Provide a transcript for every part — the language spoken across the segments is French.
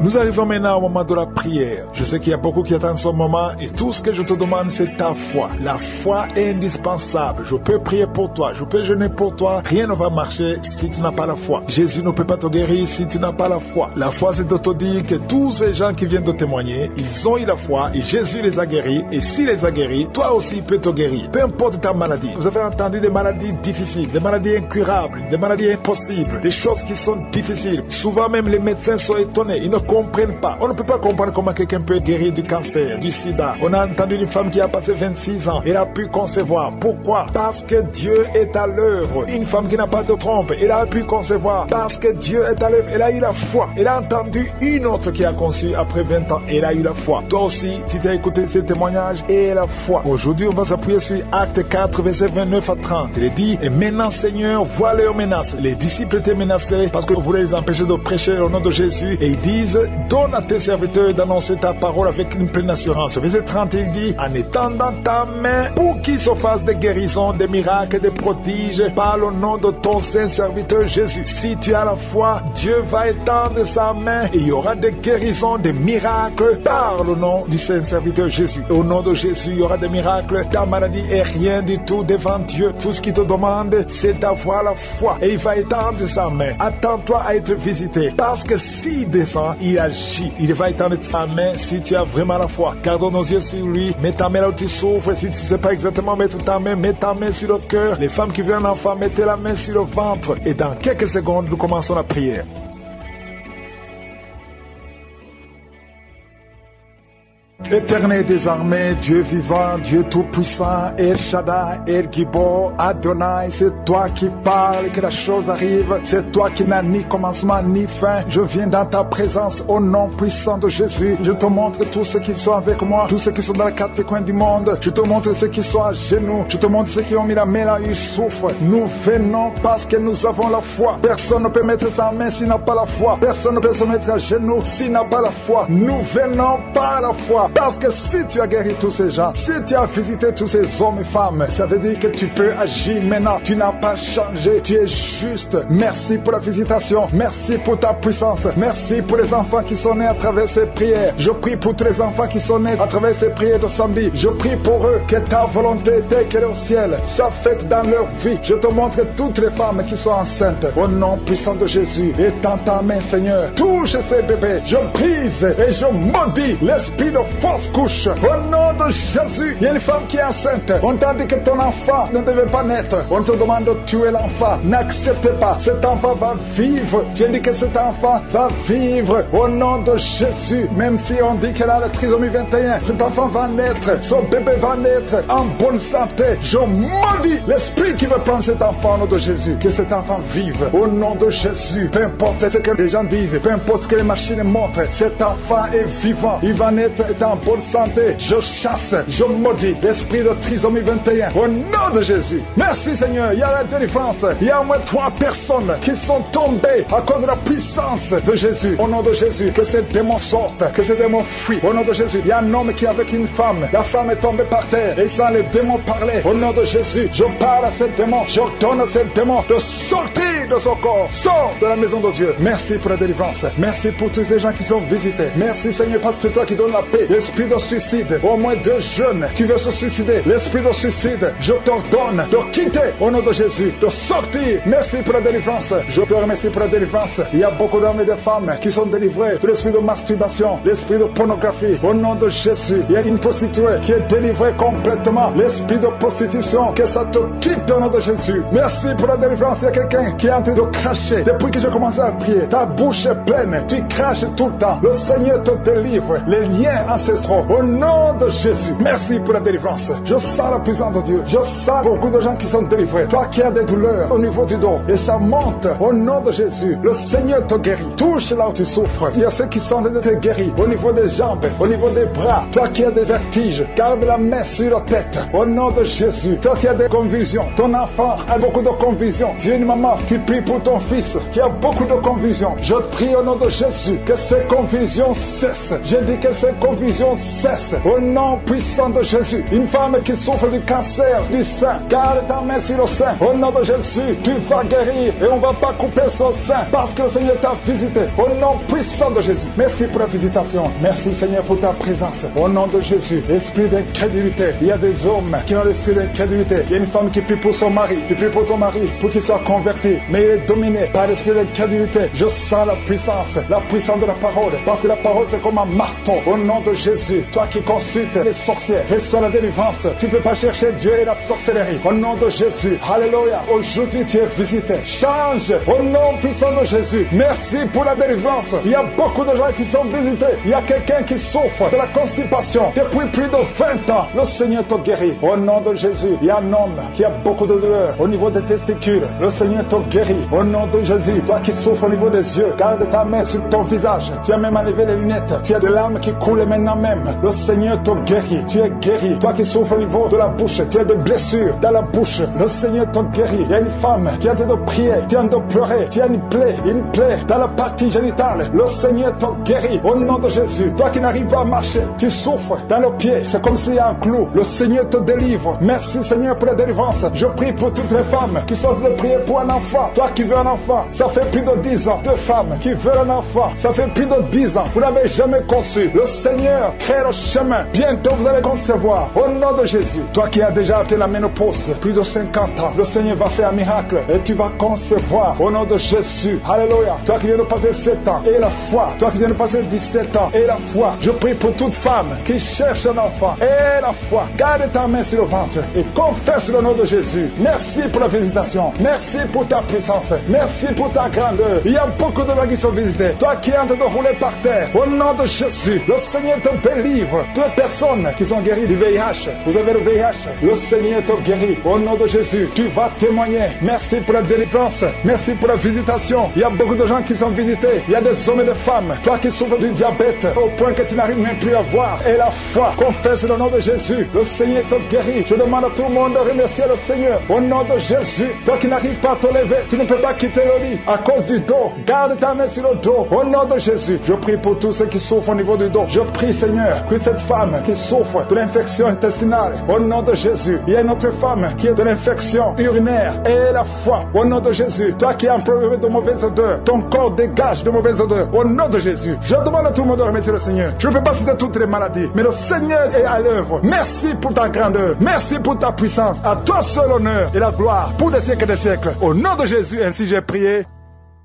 Nous arrivons maintenant au moment de la prière. Je sais qu'il y a beaucoup qui attendent ce moment et tout ce que je te demande, c'est ta foi. La foi est indispensable. Je peux prier pour toi, je peux jeûner pour toi. Rien ne va marcher si tu n'as pas la foi. Jésus ne peut pas te guérir si tu n'as pas la foi. La foi, c'est de te dire que tous ces gens qui viennent de témoigner, ils ont eu la foi et Jésus les a guéris. Et s'il les a guéris, toi aussi il peut te guérir. Peu importe ta maladie. Vous avez entendu des maladies difficiles, des maladies incurables, des maladies impossibles, des choses qui sont difficiles. Souvent même les médecins sont étonnés. Ils ne comprennent pas. On ne peut pas comprendre comment quelqu'un peut guérir du cancer, du sida. On a entendu une femme qui a passé 26 ans. Elle a pu concevoir. Pourquoi? Parce que Dieu est à l'œuvre. Une femme qui n'a pas de trompe, elle a pu concevoir. Parce que Dieu est à l'œuvre. Elle a eu la foi. Elle a entendu une autre qui a conçu après 20 ans. Elle a eu la foi. Toi aussi, si tu as écouté ces témoignages, aie la foi. Aujourd'hui, on va s'appuyer sur Acte 4, versets 29 à 30. Il dit, et maintenant, Seigneur, vois leurs menaces. Les disciples étaient menacés parce que vous voulez les empêcher de prêcher au nom de Jésus. Et ils disent, donne à tes serviteurs d'annoncer ta parole avec une pleine assurance. Verset 30, il dit, en étendant ta main pour qu'ils se fassent des guérisons, des miracles, des prodiges, par le nom de ton saint serviteur Jésus. Si tu as la foi, Dieu va étendre sa main et il y aura des guérisons, des miracles par le nom du saint serviteur Jésus. Au nom de Jésus, il y aura des miracles. Ta maladie est rien du tout devant Dieu. Tout ce qu'il te demande, c'est d'avoir la foi et il va étendre sa main. Attends-toi à être visité parce que s'il descend, il agit. Il va étendre sa main si tu as vraiment la foi. Gardons nos yeux sur lui. Mets ta main là où tu souffres. Si tu ne sais pas exactement mettre ta main, mets ta main sur le cœur. Les femmes qui veulent un enfant, mettez la main sur le ventre. Et dans quelques secondes, nous commençons la prière. Éternel des armées, Dieu vivant, Dieu tout-puissant, El Shaddai, El Gibor, Adonai, c'est toi qui parles que la chose arrive, c'est toi qui n'as ni commencement ni fin. Je viens dans ta présence au nom puissant de Jésus. Je te montre tous ceux qui sont avec moi, tous ceux qui sont dans les quatre coins du monde. Je te montre ceux qui sont à genoux, je te montre ceux qui ont mis la main là, ils souffrent. Nous venons parce que nous avons la foi. Personne ne peut mettre sa main s'il n'a pas la foi. Personne ne peut se mettre à genoux s'il n'a pas la foi. Nous venons par la foi. Parce que si tu as guéri tous ces gens, si tu as visité tous ces hommes et femmes, ça veut dire que tu peux agir maintenant. Tu n'as pas changé, tu es juste. Merci pour la visitation, merci pour ta puissance, merci pour les enfants qui sont nés à travers ces prières. Je prie pour tous les enfants qui sont nés à travers ces prières de samedi. Je prie pour eux que ta volonté telle qu'elle est au ciel soit faite dans leur vie. Je te montre toutes les femmes qui sont enceintes. Au nom puissant de Jésus, étends ta main, Seigneur. Touche ces bébés. Je brise et je maudis l'esprit de fausse couche. Au nom de Jésus, il y a une femme qui est enceinte. On t'a dit que ton enfant ne devait pas naître. On te demande de tuer l'enfant. N'accepte pas. Cet enfant va vivre. J'ai dit que cet enfant va vivre au nom de Jésus. Même si on dit qu'elle a la trisomie 21, cet enfant va naître. Son bébé va naître en bonne santé. Je maudis l'esprit qui veut prendre cet enfant au nom de Jésus. Que cet enfant vive au nom de Jésus. Peu importe ce que les gens disent, peu importe ce que les machines montrent, cet enfant est vivant. Il va naître en bonne santé. Je chasse, je maudis l'esprit de trisomie 21 au nom de Jésus. Merci Seigneur, il y a la délivrance. Il y a au moins 3 personnes qui sont tombées à cause de la puissance de Jésus. Au nom de Jésus, que ces démons sortent, que ces démons fuient. Au nom de Jésus, il y a un homme qui est avec une femme. La femme est tombée par terre et sans les démons parler. Au nom de Jésus, je parle à ces démons. J'ordonne à ces démons de sortir de son corps. Sors de la maison de Dieu. Merci pour la délivrance. Merci pour tous ces gens qui sont visités. Merci Seigneur parce que c'est toi qui donnes la paix. L'esprit de suicide, au moins 2 jeunes qui veulent se suicider. L'esprit de suicide, je t'ordonne de quitter au nom de Jésus, de sortir. Merci pour la délivrance. Je te remercie pour la délivrance. Il y a beaucoup d'hommes et de femmes qui sont délivrés de l'esprit de masturbation, l'esprit de pornographie. Au nom de Jésus, il y a une prostituée qui est délivrée complètement. L'esprit de prostitution, que ça te quitte au nom de Jésus. Merci pour la délivrance. Il y a quelqu'un qui est en train de cracher. Depuis que j'ai commencé à prier, ta bouche est pleine. Tu craches tout le temps. Le Seigneur te délivre. Les liens ancestraux. Au nom de Jésus. Merci pour la délivrance. Je sens la puissance de Dieu. Je sens beaucoup de gens qui sont délivrés. Toi qui as des douleurs au niveau du dos et ça monte au nom de Jésus. Le Seigneur te guérit. Touche là où tu souffres. Il y a ceux qui sont déjà guéris au niveau des jambes, au niveau des bras. Toi qui as des vertiges, garde la main sur la tête. Au nom de Jésus. Toi qui as des convulsions. Ton enfant a beaucoup de convulsions. Tu es une maman. Tu peux prie pour ton fils qui a beaucoup de confusion. Je prie au nom de Jésus que ces confusions cessent. Je dis que ces confusions cessent. Au nom puissant de Jésus. Une femme qui souffre du cancer du sein, garde ta main sur le sein. Au nom de Jésus, tu vas guérir et on ne va pas couper son sein parce que le Seigneur t'a visité. Au nom puissant de Jésus. Merci pour la visitation. Merci Seigneur pour ta présence. Au nom de Jésus, esprit d'incrédulité. Il y a des hommes qui ont l'esprit d'incrédulité. Il y a une femme qui prie pour son mari. Tu pries pour ton mari pour qu'il soit converti. Mais il est dominé par l'esprit d'incrédulité. Je sens la puissance de la parole. Parce que la parole c'est comme un marteau. Au nom de Jésus, toi qui consultes les sorciers, reçois la délivrance. Tu ne peux pas chercher Dieu et la sorcellerie. Au nom de Jésus, alléluia. Aujourd'hui tu es visité. Change au nom puissant de Jésus. Merci pour la délivrance. Il y a beaucoup de gens qui sont visités. Il y a quelqu'un qui souffre de la constipation depuis plus de 20 ans. Le Seigneur te guérit. Au nom de Jésus, il y a un homme qui a beaucoup de douleur au niveau des testicules. Le Seigneur te guérit. Au nom de Jésus, toi qui souffres au niveau des yeux, garde ta main sur ton visage. Tu as même enlevé les lunettes. Tu as de larmes qui coulent maintenant même. Le Seigneur te guérit. Tu es guéri. Toi qui souffres au niveau de la bouche, tu as des blessures dans la bouche. Le Seigneur te guérit. Il y a une femme qui est en train de prier, qui est en train de pleurer. Tu as une plaie dans la partie génitale. Le Seigneur te guérit. Au nom de Jésus, toi qui n'arrives pas à marcher, tu souffres dans le pied. C'est comme s'il y a un clou. Le Seigneur te délivre. Merci Seigneur pour la délivrance. Je prie pour toutes les femmes qui sont en train de prier pour un enfant. Toi qui veux un enfant, ça fait plus de 10 ans. Deux femmes qui veulent un enfant, ça fait plus de 10 ans. Vous n'avez jamais conçu. Le Seigneur crée le chemin. Bientôt vous allez concevoir. Au nom de Jésus, toi qui as déjà atteint la ménopause, plus de 50 ans, le Seigneur va faire un miracle et tu vas concevoir. Au nom de Jésus, alléluia. Toi qui viens de passer 7 ans et la foi. Toi qui viens de passer 17 ans et la foi. Je prie pour toute femme qui cherche un enfant et la foi. Garde ta main sur le ventre et confesse le nom de Jésus. Merci pour la visitation. Merci pour ta puissance. Merci pour ta grandeur. Il y a beaucoup de gens qui sont visités. Toi qui es en train de rouler par terre, au nom de Jésus, le Seigneur te délivre. Toutes les personnes qui sont guéries du VIH, vous avez le VIH, le Seigneur te guérit. Au nom de Jésus, tu vas témoigner. Merci pour la délivrance. Merci pour la visitation. Il y a beaucoup de gens qui sont visités. Il y a des hommes et des femmes. Toi qui souffres du diabète, au point que tu n'arrives même plus à voir. Et la foi, confesse le nom de Jésus. Le Seigneur te guérit. Je demande à tout le monde de remercier le Seigneur. Au nom de Jésus, toi qui n'arrives pas à te lever, tu ne peux pas quitter le lit à cause du dos. Garde ta main sur le dos. Au nom de Jésus, je prie pour tous ceux qui souffrent au niveau du dos. Je prie Seigneur, que cette femme qui souffre de l'infection intestinale, au nom de Jésus, il y a une autre femme qui est de l'infection urinaire. Et la foi, au nom de Jésus, toi qui as un problème de mauvaise odeur, ton corps dégage de mauvaise odeur. Au nom de Jésus, je demande à tout le monde de remercier le Seigneur. Je ne peux pas citer toutes les maladies, mais le Seigneur est à l'œuvre. Merci pour ta grandeur. Merci pour ta puissance. À toi seul l'honneur et la gloire pour des siècles et des siècles. Au nom de Jésus, ainsi j'ai prié.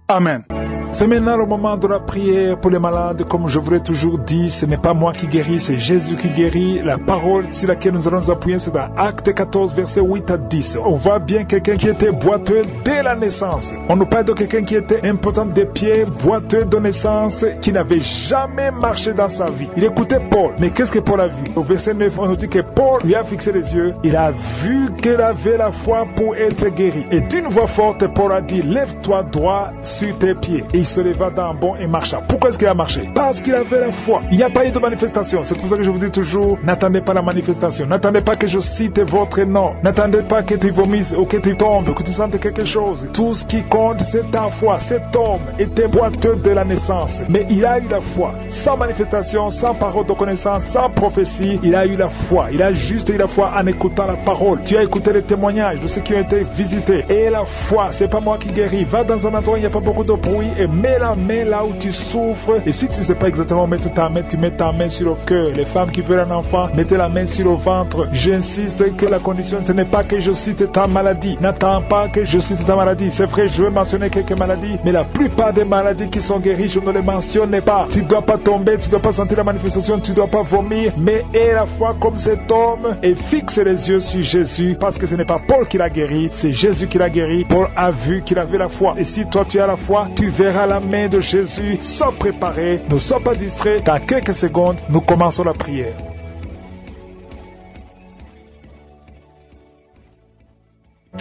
Amen. C'est maintenant le moment de la prière pour les malades. Comme je vous l'ai toujours dit, ce n'est pas moi qui guéris, c'est Jésus qui guérit. La parole sur laquelle nous allons nous appuyer, c'est dans Acte 14, versets 8 à 10. On voit bien quelqu'un qui était boiteux dès la naissance. On nous parle de quelqu'un qui était impotent des pieds, boiteux de naissance, qui n'avait jamais marché dans sa vie. Il écoutait Paul. Mais qu'est-ce que Paul a vu? Au verset 9, on nous dit que Paul lui a fixé les yeux. Il a vu qu'il avait la foi pour être guéri. Et d'une voix forte, Paul a dit, lève-toi droit sur tes pieds. Et il se leva d'un bond et marcha. Pourquoi est-ce qu'il a marché? Parce qu'il avait la foi. Il n'y a pas eu de manifestation. C'est pour ça que je vous dis toujours, n'attendez pas la manifestation. N'attendez pas que je cite votre nom. N'attendez pas que tu vomisses ou que tu tombes, que tu sentes quelque chose. Tout ce qui compte, c'est ta foi. Cet homme était boiteux de la naissance. Mais il a eu la foi. Sans manifestation, sans parole de connaissance, sans prophétie, il a eu la foi. Il a juste eu la foi en écoutant la parole. Tu as écouté les témoignages de ceux qui ont été visités. Et la foi, c'est pas moi qui guéris. Va dans un endroit où il n'y a pas beaucoup de bruit et mets la main là où tu souffres. Et si tu ne sais pas exactement mettre ta main, tu mets ta main sur le cœur. Les femmes qui veulent un enfant, mettez la main sur le ventre. J'insiste que la condition, ce n'est pas que je cite ta maladie. N'attends pas que je cite ta maladie. C'est vrai, je vais mentionner quelques maladies, mais la plupart des maladies qui sont guéries, je ne les mentionne pas. Tu ne dois pas tomber, tu ne dois pas sentir la manifestation, tu ne dois pas vomir, mais aie la foi comme cet homme et fixe les yeux sur Jésus, parce que ce n'est pas Paul qui l'a guéri, c'est Jésus qui l'a guéri. Paul a vu qu'il avait la foi. Et si toi tu as la foi, tu verras la main de Jésus. Sois préparé, ne sois pas distrait. Dans quelques secondes, nous commençons la prière.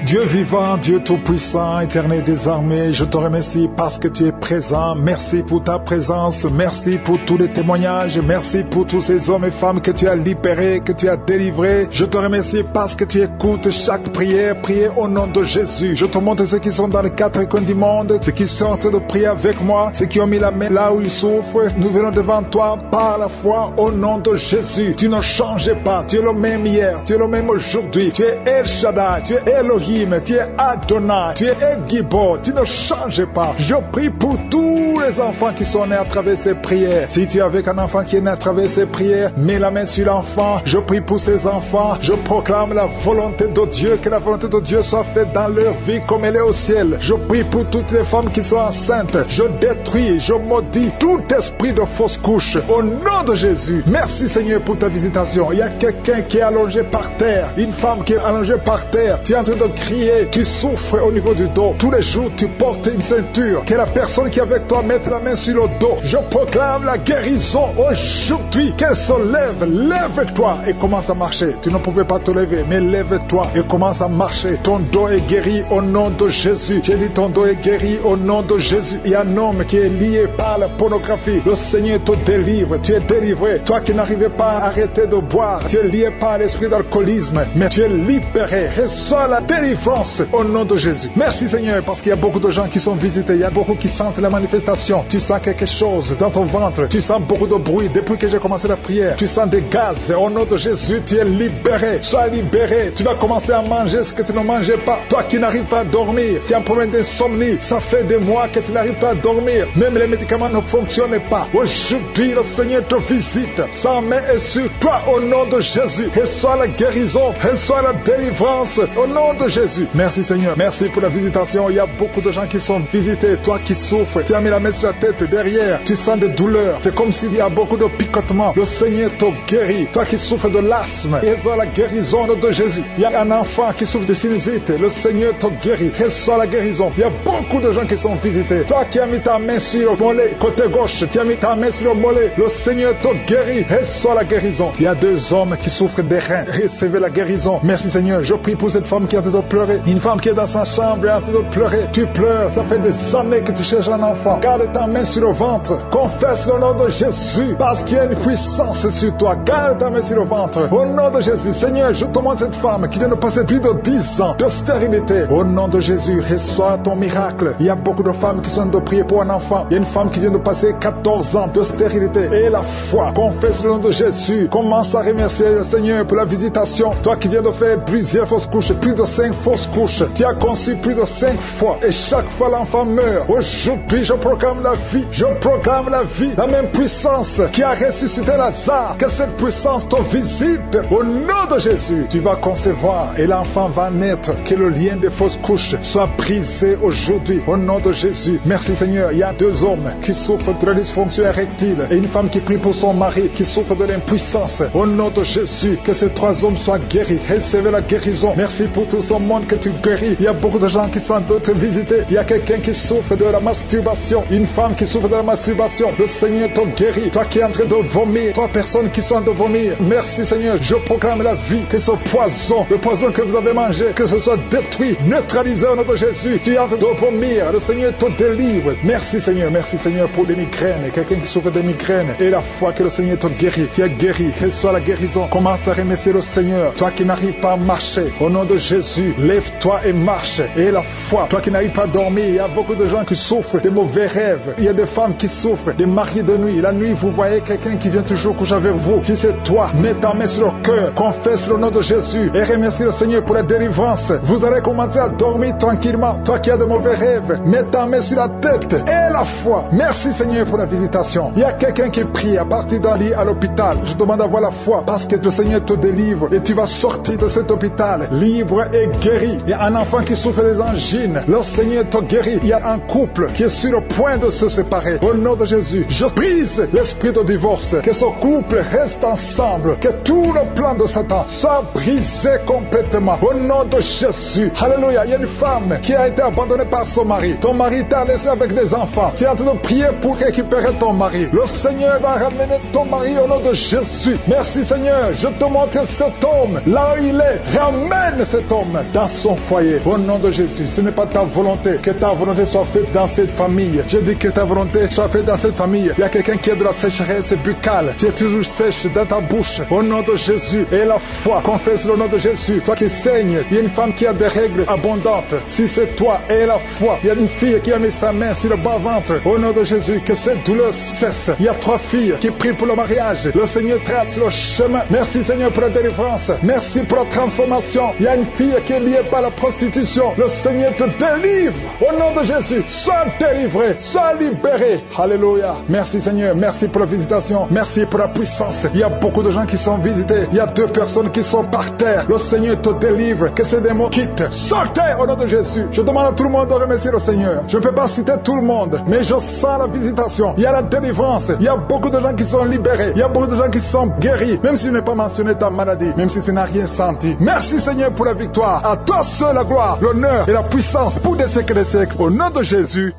Dieu vivant, Dieu tout-puissant, éternel des armées, je te remercie parce que tu es présent. Merci pour ta présence. Merci pour tous les témoignages. Merci pour tous ces hommes et femmes que tu as libérés, que tu as délivrés. Je te remercie parce que tu écoutes chaque prière, prier au nom de Jésus. Je te montre ceux qui sont dans les quatre coins du monde, ceux qui sortent de prier avec moi, ceux qui ont mis la main là où ils souffrent. Nous venons devant toi par la foi au nom de Jésus. Tu ne changes pas. Tu es le même hier. Tu es le même aujourd'hui. Tu es El Shaddai. Tu es Elohim. Tu es Adonai. Tu es El Gibor. Tu ne changes pas. Je prie pour tous les enfants qui sont nés à travers ces prières. Si tu es avec un enfant qui est né à travers ces prières, mets la main sur l'enfant. Je prie pour ces enfants. Je proclame la volonté de Dieu. Que la volonté de Dieu soit faite dans leur vie comme elle est au ciel. Je prie pour toutes les femmes qui sont enceintes. Je détruis, je maudis tout esprit de fausse couche. Au nom de Jésus. Merci Seigneur pour ta visitation. Il y a quelqu'un qui est allongé par terre. Une femme qui est allongée par terre. Tu es en train de crier. Tu souffres au niveau du dos. Tous les jours, tu portes une ceinture. Que la personne qui est avec toi mette la main sur le dos. Je proclame la guérison aujourd'hui. Qu'elle se lève. Lève-toi et commence à marcher. Tu ne pouvais pas te lever, mais lève-toi et commence à marcher. Ton dos est guéri au nom de Jésus. J'ai dit ton dos est guéri au nom de Jésus. Il y a un homme qui est lié par la pornographie. Le Seigneur te délivre. Tu es délivré. Toi qui n'arrivais pas à arrêter de boire, tu es lié par l'esprit d'alcoolisme, mais tu es libéré. Reçois la délivrance au nom de Jésus. Merci Seigneur, parce qu'il y a beaucoup de gens qui sont visités. Il y a beaucoup qui sentent la manifestation. Tu sens quelque chose dans ton ventre. Tu sens beaucoup de bruit depuis que j'ai commencé la prière. Tu sens des gaz. Au nom de Jésus, tu es libéré. Sois libéré. Tu vas commencer à manger ce que tu ne mangeais pas. Toi qui n'arrives pas à dormir, tu as un problème d'insomnie. Ça fait des mois que tu n'arrives pas à dormir. Même les médicaments ne fonctionnent pas. Aujourd'hui, le Seigneur te visite. Sa main est sur toi au nom de Jésus. Reçois la guérison. Reçois la délivrance au nom de Jésus. Merci Seigneur. Merci pour la visitation. Il y a beaucoup de gens qui sont visités. Toi qui souffres, tu as mis la main sur la tête derrière. Tu sens des douleurs. C'est comme s'il y a beaucoup de picotements. Le Seigneur te guérit. Toi qui souffres de l'asthme, reçois la guérison au nom de Jésus. Il y a un enfant qui souffre de sinusite. Le Seigneur te guérit. Reçois la guérison. Il y a beaucoup de gens qui sont visités. Toi qui as mis ta main sur le mollet, côté gauche, tu as mis ta main sur le mollet. Le Seigneur te guérit. Reçois la guérison. Il y a deux hommes qui souffrent des reins. Recevez la guérison. Merci Seigneur. Je prie pour cette femme qui est en train de pleurer. Une femme qui est dans sa chambre et en train de pleurer. Tu pleures. Ça fait des années que tu cherches un enfant. Garde ta main sur le ventre. Confesse le nom de Jésus. Parce qu'il y a une puissance sur toi. Garde ta main sur le ventre. Au nom de Jésus. Seigneur, je te montre cette femme qui vient de passer plus de 10 ans de stérilité. Au nom de Jésus, reçois ton miracle. Il y a beaucoup de femmes qui sont de prier pour un enfant. Il y a une femme qui vient de passer 14 ans de stérilité. Et la foi. Confesse le nom de Jésus. Commence à remercier le Seigneur pour la visitation. Toi qui viens de faire plusieurs fausses couches, plus de 5 fausses couches. Tu as conçu plus de 5 fois. Et chaque fois l'enfant meurt. Aujourd'hui, je proclame la vie. Je proclame la vie. La même puissance qui a ressuscité Lazare. Que cette puissance te visite. Au nom de Jésus, tu vas concevoir et l'enfant va naître. Que le lien des fausses couches soit brisé aujourd'hui. Au nom de Jésus. Merci Seigneur. Il y a deux hommes qui souffrent de la dysfonction érectile et une femme qui prie pour son mari qui souffre de l'impuissance. Au nom de Jésus, que ces trois hommes soient guéris. Recevez la guérison. Merci pour tout ce monde que tu guéris. Il y a beaucoup de gens qui sont d'autres visités. Il y a quelqu'un qui souffre de la masturbation. Une femme qui souffre de la masturbation. Le Seigneur te guérit. Toi qui es en train de vomir. Trois personnes qui sont en train de vomir. Merci Seigneur. Je proclame la vie. Que ce poison, le poison que vous avez mangé, que ce soit détruit, neutralisé au nom de Jésus. Tu es en train de vomir. Le Seigneur te délivre. Merci Seigneur. Merci Seigneur pour les migraines. Quelqu'un qui souffre de migraines. Et la foi que le Seigneur te guérit. Tu es guéri. Reçois la guérison. Commence à remercier le Seigneur. Toi qui n'arrives pas à marcher. Au nom de Jésus, lève-toi et marche. Et la foi. Toi qui n'arrives pas à dormir. Il y a beaucoup de gens qui souffrent de mauvais rêves. Il y a des femmes qui souffrent des maris de nuit. La nuit, vous voyez quelqu'un qui vient toujours coucher avec vous. Si c'est toi, mets ta main sur le cœur. Confesse le nom de Jésus. Et remercie le Seigneur pour la délivrance. Vous allez commencer à dormir tranquillement. Toi qui as de mauvais rêves, mets ta main sur la tête. Et la foi. Merci Seigneur pour la visitation. Il y a quelqu'un qui prie à partir d'un lit à l'hôpital. Je demande à voir la foi parce que le Seigneur te délivre. Et tu vas sortir de cet hôpital libre et guéri. Il y a un enfant qui souffre des angines. Le Seigneur te guérit. Il y a un couple qui est sur le point de se séparer. Au nom de Jésus, je brise l'esprit de divorce. Que ce couple reste ensemble. Que tout le plan de Satan soit brisé complètement. Au nom de Jésus. Alléluia. Il y a une femme qui a été abandonnée par son mari. Ton mari t'a laissé avec des enfants. enfant. Tu es en train de prier pour récupérer ton mari. Le Seigneur va ramener ton mari au nom de Jésus. Merci Seigneur. Je te montre cet homme, là où il est. Ramène cet homme dans son foyer. Au nom de Jésus. Ce n'est pas ta volonté. Que ta volonté soit faite dans cette famille. Je dis que ta volonté soit faite dans cette famille. Il y a quelqu'un qui a de la sécheresse buccale. Tu es toujours sèche dans ta bouche. Au nom de Jésus. Et la foi. Confesse le nom de Jésus. Toi qui saignes. Il y a une femme qui a des règles abondantes. Si c'est toi et la foi. Il y a une fille qui a mis sa main sur le bas-ventre. Au nom de Jésus. Que cette douleur cesse. Il y a 3 filles qui prient pour le mariage. Le Seigneur trace le chemin. Merci Seigneur pour la délivrance. Merci pour la transformation. Il y a une fille qui est liée par la prostitution. Le Seigneur te délivre. Au nom de Jésus. Sois délivré. Sois libéré. Alléluia. Merci Seigneur. Merci pour la visitation. Merci pour la puissance. Il y a beaucoup de gens qui sont visités. Il y a 2 personnes qui sont par terre. Le Seigneur te délivre. Que ces démons quittent. Sortez au nom de Jésus. Je demande à tout le monde de remercier le Seigneur. Je ne peux pas citer tout le monde, mais je sens la visitation. Il y a la délivrance. Il y a beaucoup de gens qui sont libérés. Il y a beaucoup de gens qui sont guéris. Même si je n'ai pas mentionné ta maladie, même si tu n'as rien senti. Merci Seigneur pour la victoire. À toi seul la gloire, l'honneur et la puissance pour des siècles et des siècles. Au nom de Jésus.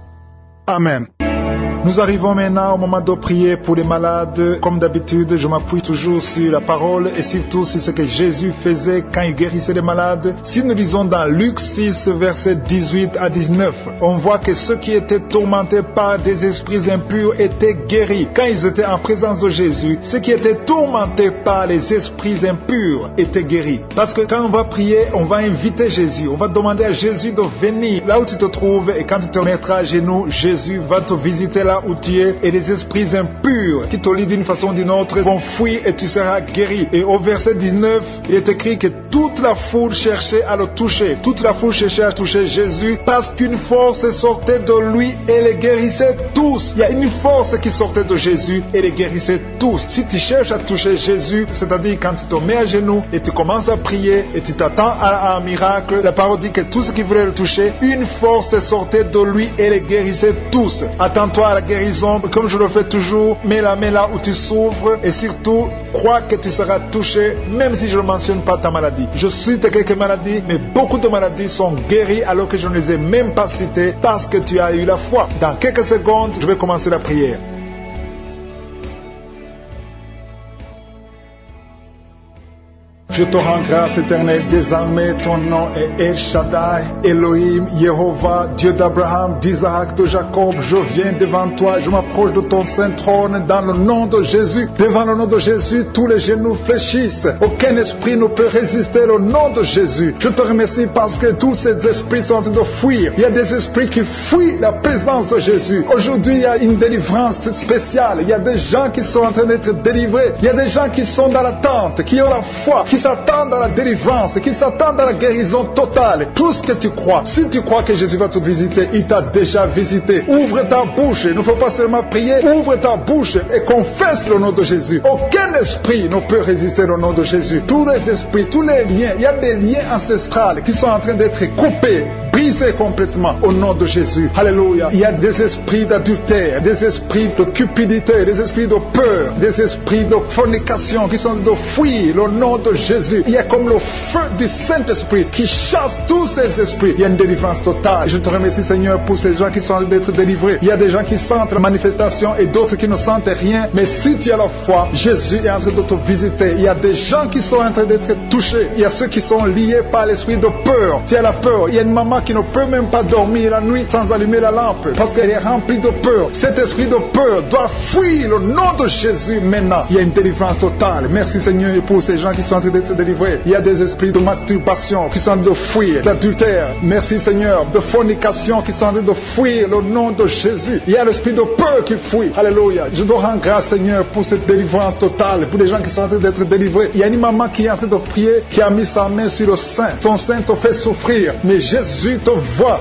Amen. Nous arrivons maintenant au moment de prier pour les malades. Comme d'habitude, je m'appuie toujours sur la parole et surtout sur ce que Jésus faisait quand il guérissait les malades. Si nous lisons dans Luc 6, versets 18 à 19, on voit que ceux qui étaient tourmentés par des esprits impurs étaient guéris. Quand ils étaient en présence de Jésus, ceux qui étaient tourmentés par les esprits impurs étaient guéris. Parce que quand on va prier, on va inviter Jésus. On va demander à Jésus de venir là où tu te trouves et quand tu te mettras à genoux, Jésus va te visiter là où tu es et les esprits impurs qui te lient d'une façon ou d'une autre vont fuir et tu seras guéri. Et au verset 19, il est écrit que toute la foule cherchait à le toucher. Toute la foule cherchait à toucher Jésus parce qu'une force sortait de lui et les guérissait tous. Il y a une force qui sortait de Jésus et les guérissait tous. Si tu cherches à toucher Jésus, c'est-à-dire quand tu te mets à genoux et tu commences à prier et tu t'attends à un miracle, la parole dit que tout ce qui voulait le toucher, une force sortait de lui et les guérissait tous. Attends-toi à la guérison, comme je le fais toujours, mets la main là où tu souffres et surtout, crois que tu seras touché, même si je ne mentionne pas ta maladie. Je cite quelques maladies, mais beaucoup de maladies sont guéries alors que je ne les ai même pas citées parce que tu as eu la foi. Dans quelques secondes, je vais commencer la prière. Je te rends grâce éternelle, désormais ton nom est El Shaddai, Elohim, Jéhovah, Dieu d'Abraham, d'Isaac, de Jacob. Je viens devant toi, je m'approche de ton saint trône dans le nom de Jésus. Devant le nom de Jésus, tous les genoux fléchissent. Aucun esprit ne peut résister au nom de Jésus. Je te remercie parce que tous ces esprits sont en train de fuir. Il y a des esprits qui fuient la présence de Jésus. Aujourd'hui, il y a une délivrance spéciale. Il y a des gens qui sont en train d'être délivrés. Il y a des gens qui sont dans l'attente, qui ont la foi, qui s'attendent à la délivrance, qui s'attendent à la guérison totale. Tout ce que tu crois, si tu crois que Jésus va te visiter, il t'a déjà visité. Ouvre ta bouche, il ne faut pas seulement prier, ouvre ta bouche et confesse le nom de Jésus. Aucun esprit ne peut résister au nom de Jésus. Tous les esprits, tous les liens, il y a des liens ancestrales qui sont en train d'être coupés, brisés complètement au nom de Jésus. Alléluia. Il y a des esprits d'adultère, des esprits de cupidité, des esprits de peur, des esprits de fornication qui sont de fuir le nom de Jésus. Il y a comme le feu du Saint-Esprit qui chasse tous ces esprits. Il y a une délivrance totale. Je te remercie Seigneur pour ces gens qui sont en train d'être délivrés. Il y a des gens qui sentent la manifestation et d'autres qui ne sentent rien. Mais si tu as la foi, Jésus est en train de te visiter. Il y a des gens qui sont en train d'être touchés. Il y a ceux qui sont liés par l'esprit de peur. Tu as la peur. Il y a une maman qui ne peut même pas dormir la nuit sans allumer la lampe parce qu'elle est remplie de peur. Cet esprit de peur doit fuir le nom de Jésus maintenant. Il y a une délivrance totale. Merci Seigneur pour ces gens qui sont en train d'être délivrés. Il y a des esprits de masturbation qui sont en train de fuir, d'adultère. Merci Seigneur, de fornication qui sont en train de fuir le nom de Jésus. Il y a l'esprit de peur qui fuit. Alléluia. Je dois rendre grâce Seigneur pour cette délivrance totale, pour les gens qui sont en train d'être délivrés. Il y a une maman qui est en train de prier, qui a mis sa main sur le sein. Ton sein te fait souffrir, mais Jésus te voit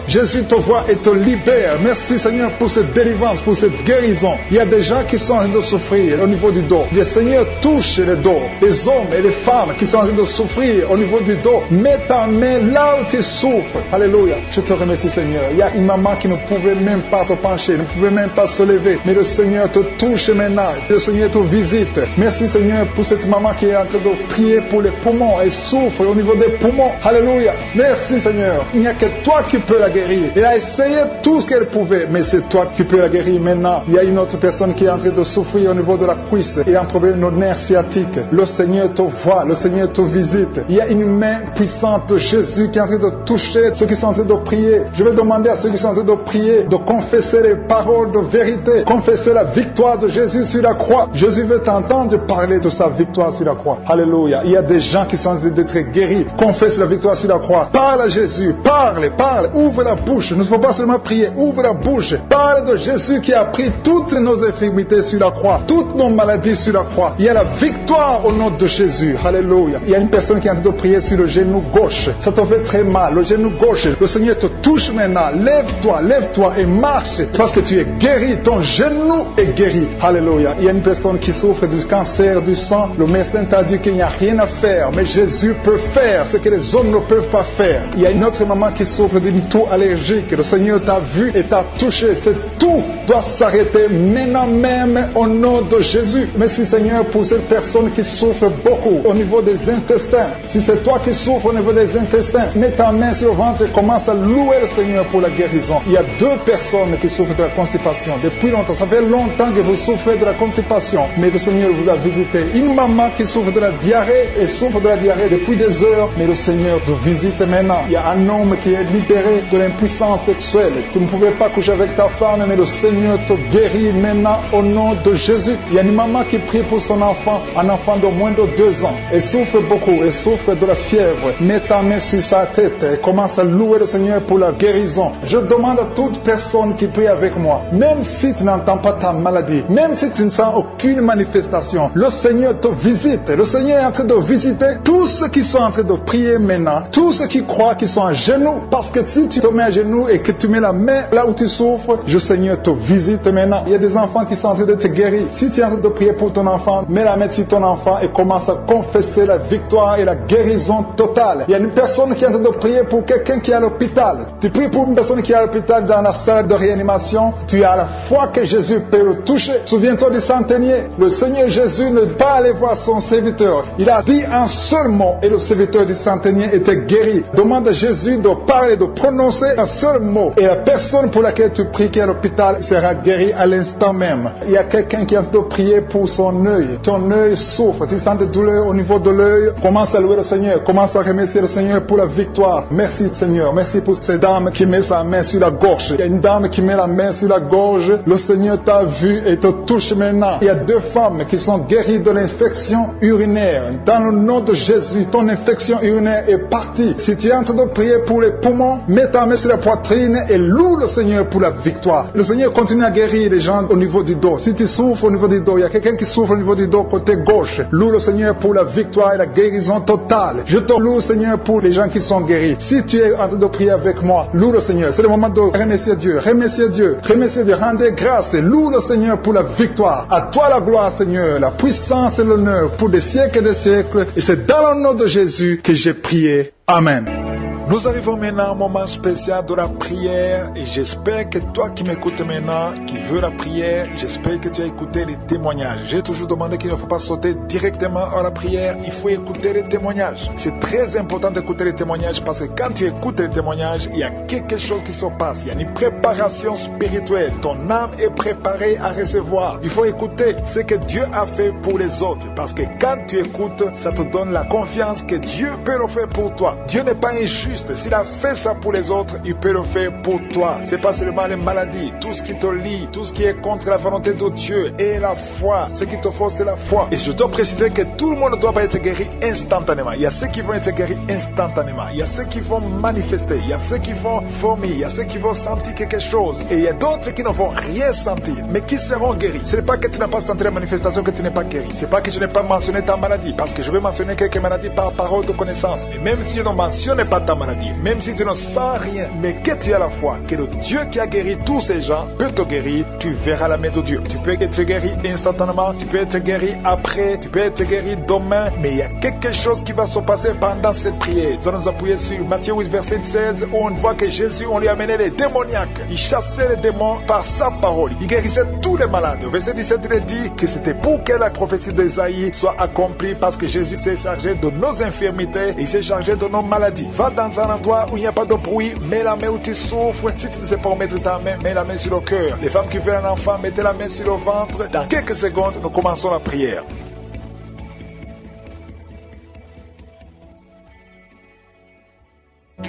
et te libère. Merci Seigneur pour cette délivrance, pour cette guérison. Il y a des gens qui sont en train de souffrir au niveau du dos. Le Seigneur touche le dos. Les hommes et les femmes qui sont en train de souffrir au niveau du dos. Mets ta main là où tu souffres. Alléluia. Je te remercie Seigneur. Il y a une maman qui ne pouvait même pas se pencher, ne pouvait même pas se lever. Mais le Seigneur te touche maintenant. Le Seigneur te visite. Merci Seigneur pour cette maman qui est en train de prier pour les poumons. Elle souffre au niveau des poumons. Alléluia. Merci Seigneur. Il n'y a que c'est toi qui peux la guérir. Elle a essayé tout ce qu'elle pouvait, mais c'est toi qui peux la guérir maintenant. Il y a une autre personne qui est en train de souffrir au niveau de la cuisse et un problème de nerf sciatique. Le Seigneur te voit, le Seigneur te visite. Il y a une main puissante de Jésus qui est en train de toucher ceux qui sont en train de prier. Je vais demander à ceux qui sont en train de prier de confesser les paroles de vérité, confesser la victoire de Jésus sur la croix. Jésus veut t'entendre parler de sa victoire sur la croix. Alléluia. Il y a des gens qui sont en train d'être guéris. Confesse la victoire sur la croix. Parle à Jésus. Parle. Ouvre la bouche. Il ne faut pas seulement prier. Ouvre la bouche. Parle de Jésus qui a pris toutes nos infirmités sur la croix, toutes nos maladies sur la croix. Il y a la victoire au nom de Jésus. Alléluia. Il y a une personne qui est en train de prier sur le genou gauche. Ça te fait très mal. Le genou gauche. Le Seigneur te touche maintenant. Lève-toi et marche. Parce que tu es guéri. Ton genou est guéri. Alléluia. Il y a une personne qui souffre du cancer du sang. Le médecin t'a dit qu'il n'y a rien à faire. Mais Jésus peut faire ce que les hommes ne peuvent pas faire. Il y a une autre maman qui souffre d'une toux allergique. Le Seigneur t'a vu et t'a touché. C'est tout doit s'arrêter maintenant même au nom de Jésus. Merci Seigneur pour cette personne qui souffre beaucoup au niveau des intestins. Si c'est toi qui souffres au niveau des intestins, mets ta main sur le ventre et commence à louer le Seigneur pour la guérison. Il y a 2 personnes qui souffrent de la constipation. Depuis longtemps, ça fait longtemps que vous souffrez de la constipation, mais le Seigneur vous a visité. Une maman qui souffre de la diarrhée et souffre de la diarrhée depuis des heures, mais le Seigneur te visite maintenant. Il y a un homme qui est libéré de l'impuissance sexuelle. Tu ne pouvais pas coucher avec ta femme, mais le Seigneur te guérit maintenant au nom de Jésus. Il y a une maman qui prie pour son enfant, un enfant de moins de 2 ans. Elle souffre beaucoup, elle souffre de la fièvre. Mets ta main sur sa tête et commence à louer le Seigneur pour la guérison. Je demande à toute personne qui prie avec moi, même si tu n'entends pas ta maladie, même si tu ne sens aucune manifestation, le Seigneur te visite. Le Seigneur est en train de visiter tous ceux qui sont en train de prier maintenant, tous ceux qui croient qu'ils sont à genoux, parce que si tu te mets à genoux et que tu mets la main là où tu souffres, le Seigneur te visite maintenant. Il y a des enfants qui sont en train d'être guéris. Si tu es en train de prier pour ton enfant, mets la main sur ton enfant et commence à confesser la victoire et la guérison totale. Il y a une personne qui est en train de prier pour quelqu'un qui est à l'hôpital. Tu pries pour une personne qui est à l'hôpital dans la salle de réanimation. Tu as la foi que Jésus peut le toucher. Souviens-toi du centenier. Le Seigneur Jésus ne pas aller voir son serviteur. Il a dit un seul mot et le serviteur du centenier était guéri. Demande à Jésus de parler, de prononcer un seul mot. Et la personne pour laquelle tu pries qui est à l'hôpital sera guérie à l'instant même. Il y a quelqu'un qui est en train de prier pour son œil. Ton œil souffre. Tu sens des douleurs au niveau de l'œil. Commence à louer le Seigneur. Commence à remercier le Seigneur pour la victoire. Merci Seigneur. Merci pour cette dame qui met sa main sur la gorge. Il y a une dame qui met la main sur la gorge. Le Seigneur t'a vu et te touche maintenant. Il y a 2 femmes qui sont guéries de l'infection urinaire. Dans le nom de Jésus, ton infection urinaire est partie. Si tu es en train de prier pour les poumons, mets ta main sur la poitrine et loue le Seigneur pour la victoire. Le Seigneur continue à guérir les gens au niveau du dos. Si tu souffres au niveau du dos, il y a quelqu'un qui souffre au niveau du dos côté gauche. Loue le Seigneur pour la victoire et la guérison totale. Je te loue Seigneur pour les gens qui sont guéris. Si tu es en train de prier avec moi, loue le Seigneur. C'est le moment de remercier Dieu. Remercier Dieu. Remercier Dieu. Rendez grâce et loue le Seigneur pour la victoire. À toi la gloire Seigneur, la puissance et l'honneur pour des siècles et des siècles. Et c'est dans le nom de Jésus que j'ai prié. Amen. Nous arrivons maintenant à un moment spécial de la prière et j'espère que toi qui m'écoutes maintenant, qui veux la prière, j'espère que tu as écouté les témoignages. J'ai toujours demandé qu'il ne faut pas sauter directement à la prière, il faut écouter les témoignages. C'est très important d'écouter les témoignages parce que quand tu écoutes les témoignages, il y a quelque chose qui se passe, il y a une préparation spirituelle. Ton âme est préparée à recevoir. Il faut écouter ce que Dieu a fait pour les autres parce que quand tu écoutes, ça te donne la confiance que Dieu peut le faire pour toi. Dieu n'est pas injuste. S'il a fait ça pour les autres, il peut le faire pour toi. C'est pas seulement les maladies, tout ce qui te lie, tout ce qui est contre la volonté de Dieu et la foi. Ce qu'il te faut, c'est la foi. Et je dois préciser que tout le monde ne doit pas être guéri instantanément. Il y a ceux qui vont être guéris instantanément. Il y a ceux qui vont manifester. Il y a ceux qui vont vomir. Il y a ceux qui vont sentir quelque chose. Et il y a d'autres qui ne vont rien sentir, mais qui seront guéris. Ce n'est pas que tu n'as pas senti la manifestation que tu n'es pas guéri. Ce n'est pas que je n'ai pas mentionné ta maladie, parce que je vais mentionner quelques maladies par parole de connaissance. Et même si je ne mentionne pas ta maladie, même si tu ne sens rien, mais que tu as la foi, que le Dieu qui a guéri tous ces gens peut te guérir, tu verras la main de Dieu. Tu peux être guéri instantanément, tu peux être guéri après, tu peux être guéri demain, mais il y a quelque chose qui va se passer pendant cette prière. Nous allons nous appuyer sur Matthieu 8, verset 16, où on voit que Jésus, on lui amenait les démoniaques. Il chassait les démons par sa parole. Il guérissait tous les malades. Au verset 17, il dit que c'était pour que la prophétie d'Ésaïe soit accomplie, parce que Jésus s'est chargé de nos infirmités, il s'est chargé de nos maladies. Va dans dans un endroit où il n'y a pas de bruit, mets la main où tu souffres. Si tu ne sais pas où mettre ta main, mets la main sur le cœur. Les femmes qui veulent un enfant, mettez la main sur le ventre. Dans quelques secondes, nous commençons la prière.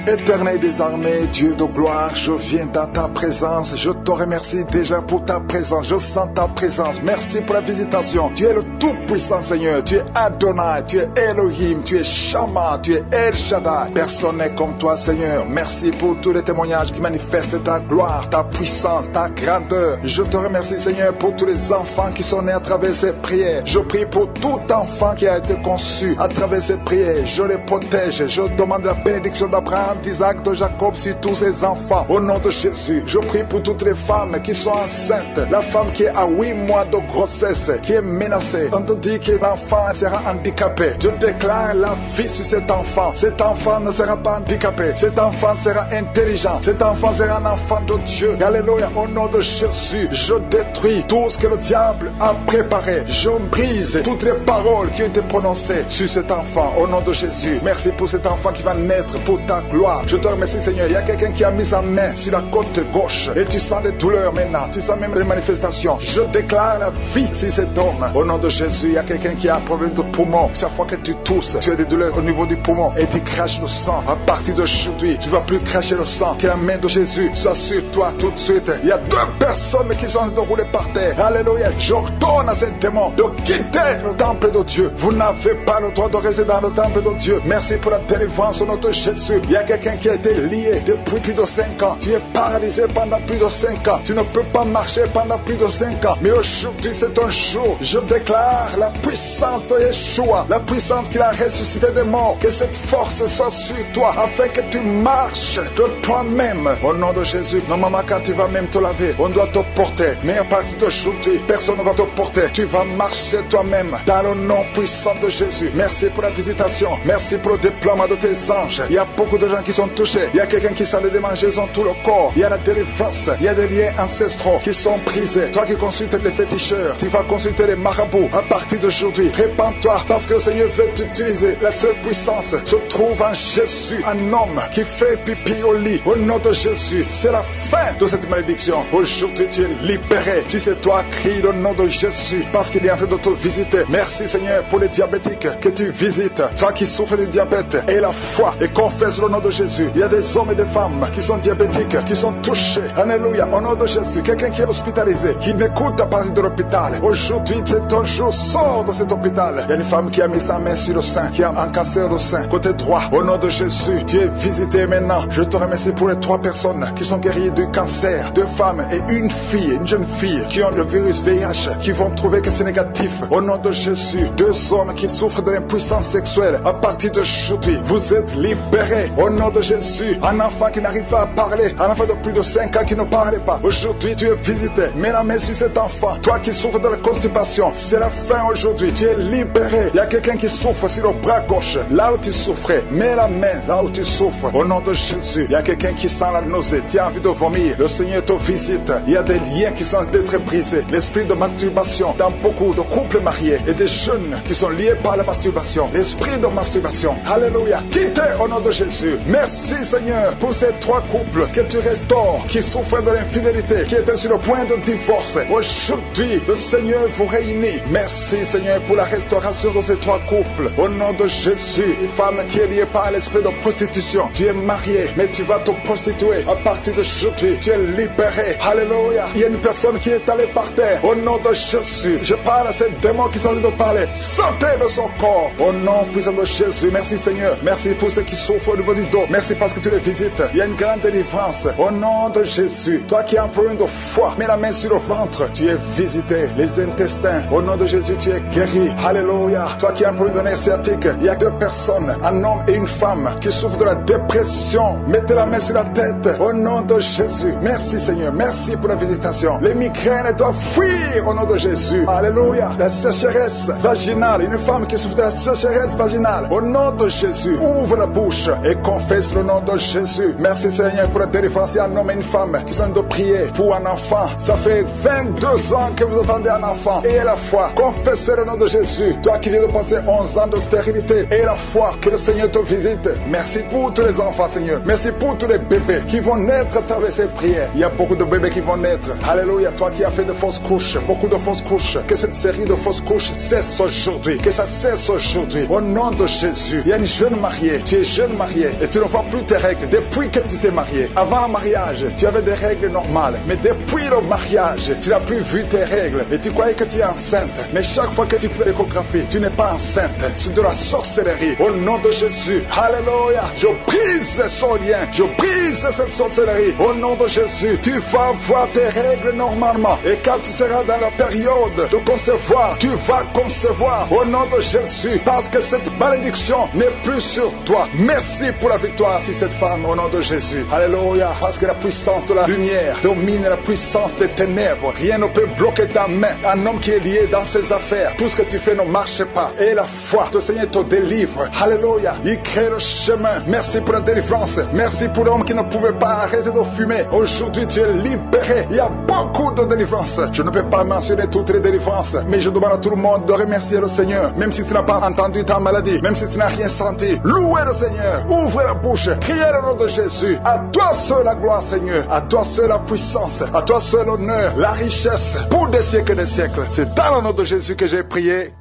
Éternel des armées, Dieu de gloire, je viens dans ta présence. Je te remercie déjà pour ta présence. Je sens ta présence. Merci pour la visitation. Tu es le Tout-Puissant Seigneur. Tu es Adonai, tu es Elohim, tu es Shama, tu es El Shaddai. Personne n'est comme toi Seigneur. Merci pour tous les témoignages qui manifestent ta gloire, ta puissance, ta grandeur. Je te remercie Seigneur pour tous les enfants qui sont nés à travers ces prières. Je prie pour tout enfant qui a été conçu à travers ces prières. Je les protège. Je demande la bénédiction d'Abraham, d'Isaac, de Jacob sur tous ses enfants. Au nom de Jésus, je prie pour toutes les femmes qui sont enceintes. La femme qui est à 8 mois de grossesse, qui est menacée. On te dit que l'enfant sera handicapé. Je déclare la vie sur cet enfant. Cet enfant ne sera pas handicapé. Cet enfant sera intelligent. Cet enfant sera un enfant de Dieu. Alléluia. Au nom de Jésus, je détruis tout ce que le diable a préparé. Je brise toutes les paroles qui ont été prononcées sur cet enfant. Au nom de Jésus, merci pour cet enfant qui va naître pour ta gloire. Je te remercie Seigneur. Il y a quelqu'un qui a mis sa main sur la côte gauche et tu sens des douleurs maintenant. Tu sens même les manifestations. Je déclare la vie sur cet homme. Au nom de Jésus, il y a quelqu'un qui a un problème de poumon. Chaque fois que tu tousses, tu as des douleurs au niveau du poumon et tu craches le sang. À partir d'aujourd'hui, tu ne vas plus cracher le sang. Que la main de Jésus soit sur toi tout de suite. Il y a 2 personnes qui sont en train de rouler par terre. Alléluia. J'ordonne à ces démons de quitter le temple de Dieu. Vous n'avez pas le droit de rester dans le temple de Dieu. Merci pour la délivrance au nom de Jésus. Il y a quelqu'un qui a été lié depuis plus de 5 ans. Tu es paralysé pendant plus de 5 ans. Tu ne peux pas marcher pendant plus de 5 ans. Mais aujourd'hui, c'est un jour. Je déclare la puissance de Yeshua, la puissance qu'il a ressuscité des morts. Que cette force soit sur toi afin que tu marches de toi-même. Au nom de Jésus, normalement, quand tu vas même te laver, on doit te porter. Mais à partir d'aujourd'hui, personne ne va te porter. Tu vas marcher toi-même dans le nom puissant de Jésus. Merci pour la visitation. Merci pour le déploiement de tes anges. Il y a beaucoup de gens qui sont touchés. Il y a quelqu'un qui sent les démangeaisons tout le corps. Il y a la délivrance. Il y a des liens ancestraux qui sont brisés. Toi qui consultes les féticheurs, tu vas consulter les marabouts. À partir d'aujourd'hui, répands-toi parce que le Seigneur veut t'utiliser. La seule puissance se trouve en Jésus, un homme qui fait pipi au lit. Au nom de Jésus, c'est la fin de cette malédiction. Aujourd'hui, tu es libéré. Si c'est toi, crie le nom de Jésus parce qu'il est en train de te visiter. Merci Seigneur pour les diabétiques que tu visites. Toi qui souffres du diabète, aie la foi et confesse le nom de Jésus. Il y a des hommes et des femmes qui sont diabétiques, qui sont touchés. Alléluia, au nom de Jésus. Quelqu'un qui est hospitalisé, qui n'écoute à partir de l'hôpital. Aujourd'hui, c'est ton jour, sors de cet hôpital. Il y a une femme qui a mis sa main sur le sein, qui a un cancer au sein, côté droit. Au nom de Jésus, tu es visité maintenant. Je te remercie pour les 3 personnes qui sont guéries du cancer. 2 femmes et une fille, une jeune fille, qui ont le virus VIH, qui vont trouver que c'est négatif. Au nom de Jésus, 2 hommes qui souffrent de l'impuissance sexuelle. À partir d'aujourd'hui, vous êtes libérés. Au nom de Jésus, un enfant qui n'arrive pas à parler, un enfant de plus de 5 ans qui ne parlait pas. Aujourd'hui, tu es visité. Mets la main sur cet enfant. Toi qui souffres de la constipation, c'est la fin aujourd'hui. Tu es libéré. Il y a quelqu'un qui souffre sur le bras gauche. Là où tu souffrais, mets la main là où tu souffres. Au nom de Jésus, il y a quelqu'un qui sent la nausée. Tu as envie de vomir. Le Seigneur te visite. Il y a des liens qui sont d'être brisés. L'esprit de masturbation dans beaucoup de couples mariés et des jeunes qui sont liés par la masturbation. L'esprit de masturbation. Alléluia. Quittez au nom de Jésus. Merci Seigneur pour ces 3 couples que tu restaures, qui souffrent de l'infidélité, qui étaient sur le point de divorce. Aujourd'hui, le Seigneur vous réunit. Merci Seigneur pour la restauration de ces 3 couples. Au nom de Jésus, une femme qui est liée par l'esprit de prostitution. Tu es marié, mais tu vas te prostituer. À partir d'aujourd'hui, tu es libéré. Alléluia. Il y a une personne qui est allée par terre. Au nom de Jésus, je parle à ces démons qui sont en train de parler. Sortez de son corps. Au nom puissant de Jésus. Merci Seigneur. Merci pour ceux qui souffrent au niveau du dos. Merci parce que tu les visites. Il y a une grande délivrance. Au nom de Jésus. Toi qui as un problème de foie, mets la main sur le ventre. Tu es visité. Les intestins. Au nom de Jésus, tu es guéri. Alléluia. Toi qui as un problème de nerf sciatique, il y a 2 personnes, un homme et une femme, qui souffrent de la dépression. Mettez la main sur la tête. Au nom de Jésus. Merci Seigneur. Merci pour la visitation. Les migraines doivent fuir au nom de Jésus. Alléluia. La sécheresse vaginale. Une femme qui souffre de la sécheresse vaginale. Au nom de Jésus. Ouvre la bouche et confesse confesse le nom de Jésus. Merci Seigneur pour la délivrance. Il y a un homme et une femme qui sont de prier pour un enfant. Ça fait 22 ans que vous attendez un enfant. Et la foi, confessez le nom de Jésus. Toi qui viens de passer 11 ans de stérilité, et la foi que le Seigneur te visite. Merci pour tous les enfants, Seigneur. Merci pour tous les bébés qui vont naître à travers ces prières. Il y a beaucoup de bébés qui vont naître. Alléluia, toi qui as fait de fausses couches, beaucoup de fausses couches, que cette série de fausses couches cesse aujourd'hui, que ça cesse aujourd'hui. Au nom de Jésus, il y a une jeune mariée, tu es jeune mariée et tu ne vois plus tes règles depuis que tu t'es marié. Avant le mariage, tu avais des règles normales, mais depuis le mariage, tu n'as plus vu tes règles et tu croyais que tu es enceinte. Mais chaque fois que tu fais l'échographie, tu n'es pas enceinte. C'est de la sorcellerie. Au nom de Jésus, alléluia, je brise ce lien, je brise cette sorcellerie. Au nom de Jésus, tu vas voir tes règles normalement. Et quand tu seras dans la période de concevoir, tu vas concevoir. Au nom de Jésus, parce que cette malédiction n'est plus sur toi. Merci pour la victoire sur cette femme, au nom de Jésus. Alléluia, parce que la puissance de la lumière domine la puissance des ténèbres. Rien ne peut bloquer ta main. Un homme qui est lié dans ses affaires, tout ce que tu fais ne marche pas. Et la foi, le Seigneur te délivre. Alléluia, il crée le chemin. Merci pour la délivrance. Merci pour l'homme qui ne pouvait pas arrêter de fumer. Aujourd'hui, tu es libéré. Il y a beaucoup de délivrances. Je ne peux pas mentionner toutes les délivrances, mais je demande à tout le monde de remercier le Seigneur, même si tu n'as pas entendu ta maladie, même si tu n'as rien senti. Louez le Seigneur. Ouvrez la bouche. Criez le nom de Jésus. À toi seul la gloire, Seigneur. À toi seul la puissance. À toi seul l'honneur, la richesse, pour des siècles et des siècles. C'est dans le nom de Jésus que j'ai prié.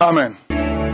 Amen.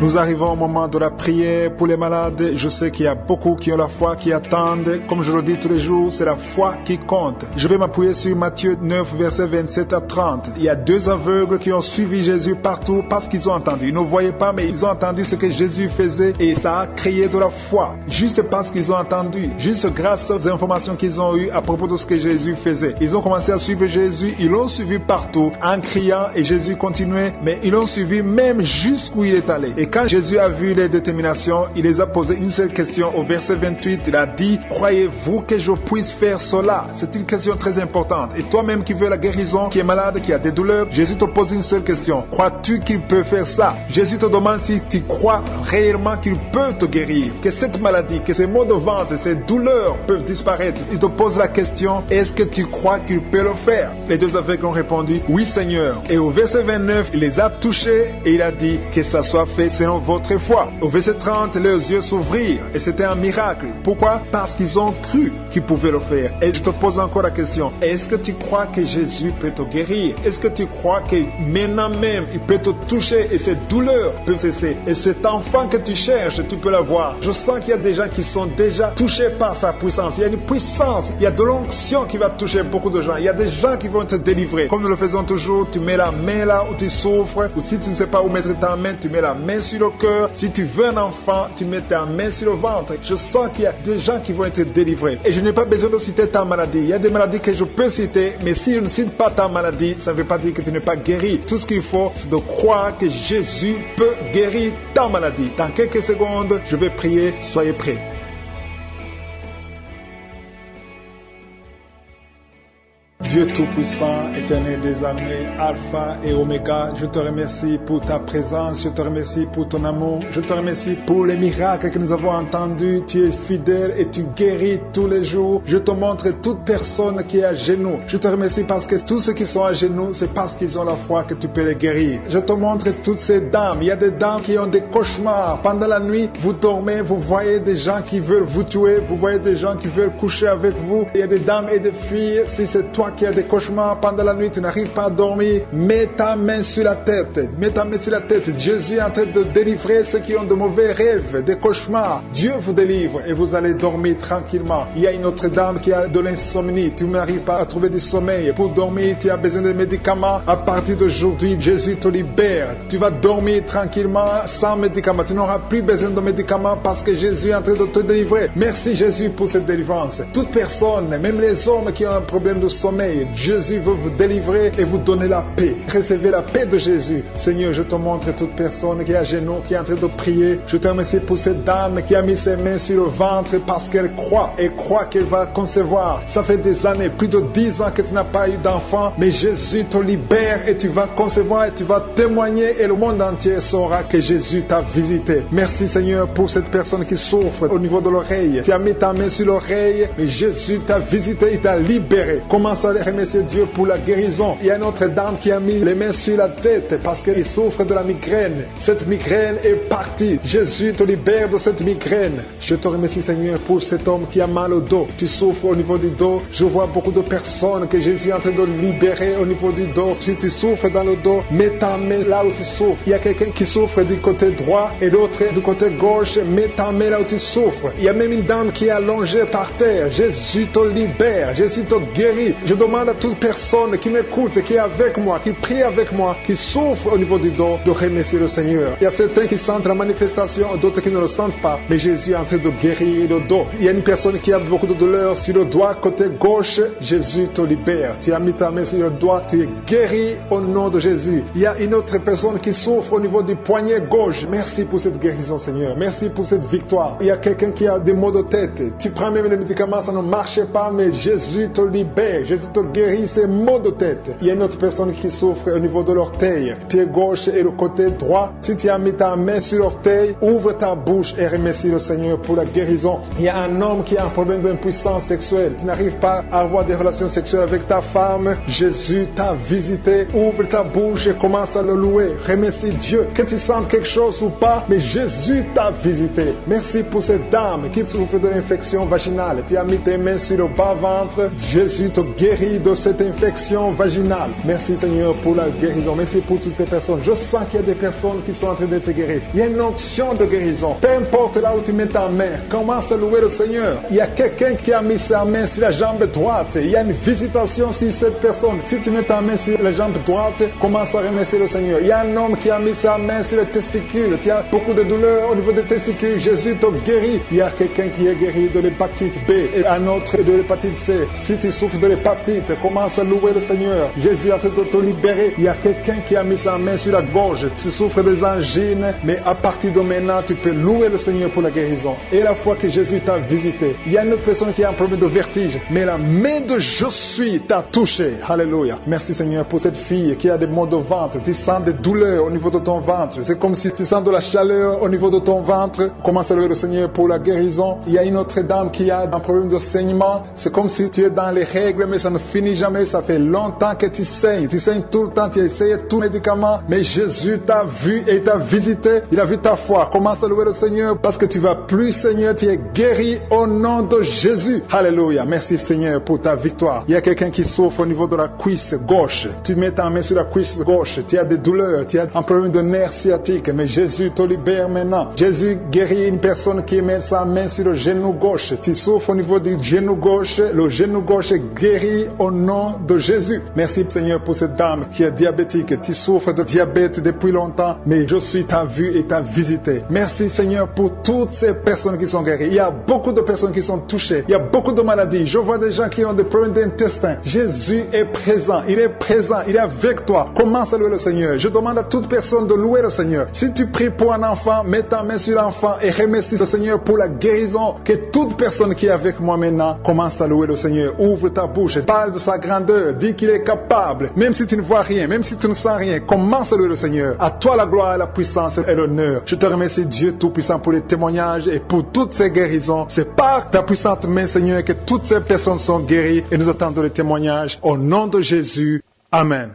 Nous arrivons au moment de la prière pour les malades. Je sais qu'il y a beaucoup qui ont la foi, qui attendent. Comme je le dis tous les jours, c'est la foi qui compte. Je vais m'appuyer sur Matthieu 9, versets 27 à 30. Il y a 2 aveugles qui ont suivi Jésus partout parce qu'ils ont entendu. Ils ne voyaient pas, mais ils ont entendu ce que Jésus faisait et ça a créé de la foi. Juste parce qu'ils ont entendu, juste grâce aux informations qu'ils ont eues à propos de ce que Jésus faisait. Ils ont commencé à suivre Jésus, ils l'ont suivi partout en criant et Jésus continuait, mais ils l'ont suivi même jusqu'où il est allé. Et quand Jésus a vu les déterminations, il les a posé une seule question. Au verset 28, il a dit, croyez-vous que je puisse faire cela? C'est une question très importante. Et toi-même qui veux la guérison, qui est malade, qui a des douleurs, Jésus te pose une seule question. Crois-tu qu'il peut faire ça? Jésus te demande si tu crois réellement qu'il peut te guérir, que cette maladie, que ces maux de ventre, ces douleurs peuvent disparaître. Il te pose la question, est-ce que tu crois qu'il peut le faire? Les 2 aveugles ont répondu, oui Seigneur. Et au verset 29, il les a touchés et il a dit que ça soit fait selon votre foi. Au verset 30, leurs yeux s'ouvrirent et c'était un miracle. Pourquoi? Parce qu'ils ont cru qu'ils pouvaient le faire. Et je te pose encore la question, est-ce que tu crois que Jésus peut te guérir? Est-ce que tu crois que maintenant même il peut te toucher et ces douleurs peuvent cesser? Et cet enfant que tu cherches, tu peux l'avoir. Je sens qu'il y a des gens qui sont déjà touchés par sa puissance. Il y a une puissance, il y a de l'onction qui va toucher beaucoup de gens. Il y a des gens qui vont te délivrer. Comme nous le faisons toujours, tu mets la main là où tu souffres, ou si tu ne sais pas où mettre ta main, tu mets la main sur le cœur. Si tu veux un enfant, tu mets ta main sur le ventre. Je sens qu'il y a des gens qui vont être délivrés. Et je n'ai pas besoin de citer ta maladie. Il y a des maladies que je peux citer, mais si je ne cite pas ta maladie, ça ne veut pas dire que tu n'es pas guéri. Tout ce qu'il faut, c'est de croire que Jésus peut guérir ta maladie. Dans quelques secondes, je vais prier. Soyez prêts. Dieu Tout-Puissant, Éternel des armées, Alpha et Oméga, je te remercie pour ta présence, je te remercie pour ton amour, je te remercie pour les miracles que nous avons entendus. Tu es fidèle et tu guéris tous les jours. Je te montre toute personne qui est à genoux. Je te remercie parce que tous ceux qui sont à genoux, c'est parce qu'ils ont la foi que tu peux les guérir. Je te montre toutes ces dames. Il y a des dames qui ont des cauchemars. Pendant la nuit, vous dormez, vous voyez des gens qui veulent vous tuer, vous voyez des gens qui veulent coucher avec vous. Il y a des dames et des filles, si c'est toi qui as des cauchemars pendant la nuit, tu n'arrives pas à dormir, mets ta main sur la tête. Mets ta main sur la tête. Jésus est en train de délivrer ceux qui ont de mauvais rêves, des cauchemars. Dieu vous délivre et vous allez dormir tranquillement. Il y a une autre dame qui a de l'insomnie. Tu n'arrives pas à trouver du sommeil. Pour dormir, tu as besoin de médicaments. À partir d'aujourd'hui, Jésus te libère. Tu vas dormir tranquillement sans médicaments. Tu n'auras plus besoin de médicaments parce que Jésus est en train de te délivrer. Merci Jésus pour cette délivrance. Toute personne, même les hommes qui ont un problème de sommeil, sommeil. Jésus veut vous délivrer et vous donner la paix. Recevez la paix de Jésus. Seigneur, je te montre toute personne qui est à genoux, qui est en train de prier. Je te remercie pour cette dame qui a mis ses mains sur le ventre parce qu'elle croit et croit qu'elle va concevoir. Ça fait des années, plus de 10 ans que tu n'as pas eu d'enfant, mais Jésus te libère et tu vas concevoir et tu vas témoigner et le monde entier saura que Jésus t'a visité. Merci Seigneur pour cette personne qui souffre au niveau de l'oreille. Tu as mis ta main sur l'oreille, mais Jésus t'a visité, il t'a libéré. Commence à remercier Dieu pour la guérison. Il y a une autre dame qui a mis les mains sur la tête parce qu'elle souffre de la migraine. Cette migraine est partie. Jésus te libère de cette migraine. Je te remercie Seigneur pour cet homme qui a mal au dos. Tu souffres au niveau du dos. Je vois beaucoup de personnes que Jésus est en train de libérer au niveau du dos. Si tu souffres dans le dos, mets ta main là où tu souffres. Il y a quelqu'un qui souffre du côté droit et l'autre du côté gauche. Mets ta main là où tu souffres. Il y a même une dame qui est allongée par terre. Jésus te libère. Jésus te guérit. Je demande à toute personne qui m'écoute, qui est avec moi, qui prie avec moi, qui souffre au niveau du dos, de remercier le Seigneur. Il y a certains qui sentent la manifestation, d'autres qui ne le sentent pas. Mais Jésus est en train de guérir le dos. Il y a une personne qui a beaucoup de douleur sur le doigt, côté gauche. Jésus te libère. Tu as mis ta main sur le doigt, tu es guéri au nom de Jésus. Il y a une autre personne qui souffre au niveau du poignet gauche. Merci pour cette guérison, Seigneur. Merci pour cette victoire. Il y a quelqu'un qui a des maux de tête. Tu prends même les médicaments, ça ne marche pas, mais Jésus te libère. Jésus te guérit ces maux de tête. Il y a une autre personne qui souffre au niveau de l'orteil, pied gauche et le côté droit. Si tu as mis ta main sur l'orteil, ouvre ta bouche et remercie le Seigneur pour la guérison. Il y a un homme qui a un problème d'impuissance sexuelle. Tu n'arrives pas à avoir des relations sexuelles avec ta femme. Jésus t'a visité. Ouvre ta bouche et commence à le louer. Remercie Dieu. Que tu sentes quelque chose ou pas, mais Jésus t'a visité. Merci pour cette dame qui souffre de l'infection vaginale. Tu as mis tes mains sur le bas-ventre. Jésus te guérit de cette infection vaginale. Merci Seigneur pour la guérison. Merci pour toutes ces personnes. Je sens qu'il y a des personnes qui sont en train d'être guéries. Il y a une onction de guérison. Peu importe là où tu mets ta main, commence à louer le Seigneur. Il y a quelqu'un qui a mis sa main sur la jambe droite. Il y a une visitation sur cette personne. Si tu mets ta main sur la jambe droite, commence à remercier le Seigneur. Il y a un homme qui a mis sa main sur les testicules. Tu as beaucoup de douleurs au niveau des testicules. Jésus te guérit. Il y a quelqu'un qui est guéri de l'hépatite B et un autre de l'hépatite C. Si tu souffres de l'hépatite, commence à louer le Seigneur. Jésus a fait de te libérer. Il y a quelqu'un qui a mis sa main sur la gorge. Tu souffres des angines, mais à partir de maintenant, tu peux louer le Seigneur pour la guérison. Et la fois que Jésus t'a visité, il y a une autre personne qui a un problème de vertige, mais la main de je suis t'a touché. Alléluia. Merci Seigneur pour cette fille qui a des maux de ventre. Tu sens des douleurs au niveau de ton ventre. C'est comme si tu sens de la chaleur au niveau de ton ventre. Commence à louer le Seigneur pour la guérison. Il y a une autre dame qui a un problème de saignement. C'est comme si tu es dans les règles, mais ça ne finit jamais. Ça fait longtemps que tu saignes. Tu saignes tout le temps. Tu as essayé tous les médicaments, mais Jésus t'a vu et t'a visité. Il a vu ta foi. Commence à louer le Seigneur parce que tu vas plus, Seigneur. Tu es guéri au nom de Jésus. Alléluia. Merci Seigneur pour ta victoire. Il y a quelqu'un qui souffre au niveau de la cuisse gauche. Tu mets ta main sur la cuisse gauche. Tu as des douleurs. Tu as un problème de nerf sciatique, mais Jésus te libère maintenant. Jésus guérit une personne qui met sa main sur le genou gauche. Tu souffres au niveau du genou gauche. Le genou gauche est guéri au nom de Jésus. Merci Seigneur pour cette dame qui est diabétique. Tu souffres de diabète depuis longtemps, mais je suis ta vue et ta visité. Merci Seigneur pour toutes ces personnes qui sont guéries. Il y a beaucoup de personnes qui sont touchées. Il y a beaucoup de maladies. Je vois des gens qui ont des problèmes d'intestin. Jésus est présent. Il est présent. Il est avec toi. Commence à louer le Seigneur. Je demande à toute personne de louer le Seigneur. Si tu pries pour un enfant, mets ta main sur l'enfant et remercie le Seigneur pour la guérison. Que toute personne qui est avec moi maintenant commence à louer le Seigneur. Ouvre ta bouche. Parle de sa grandeur. Dis qu'il est capable. Même si tu ne vois rien, même si tu ne sens rien, commence à louer le Seigneur. À toi la gloire, la puissance et l'honneur. Je te remercie Dieu Tout-Puissant pour les témoignages et pour toutes ces guérisons. C'est par ta puissante main, Seigneur, que toutes ces personnes sont guéries et nous attendons les témoignages. Au nom de Jésus. Amen.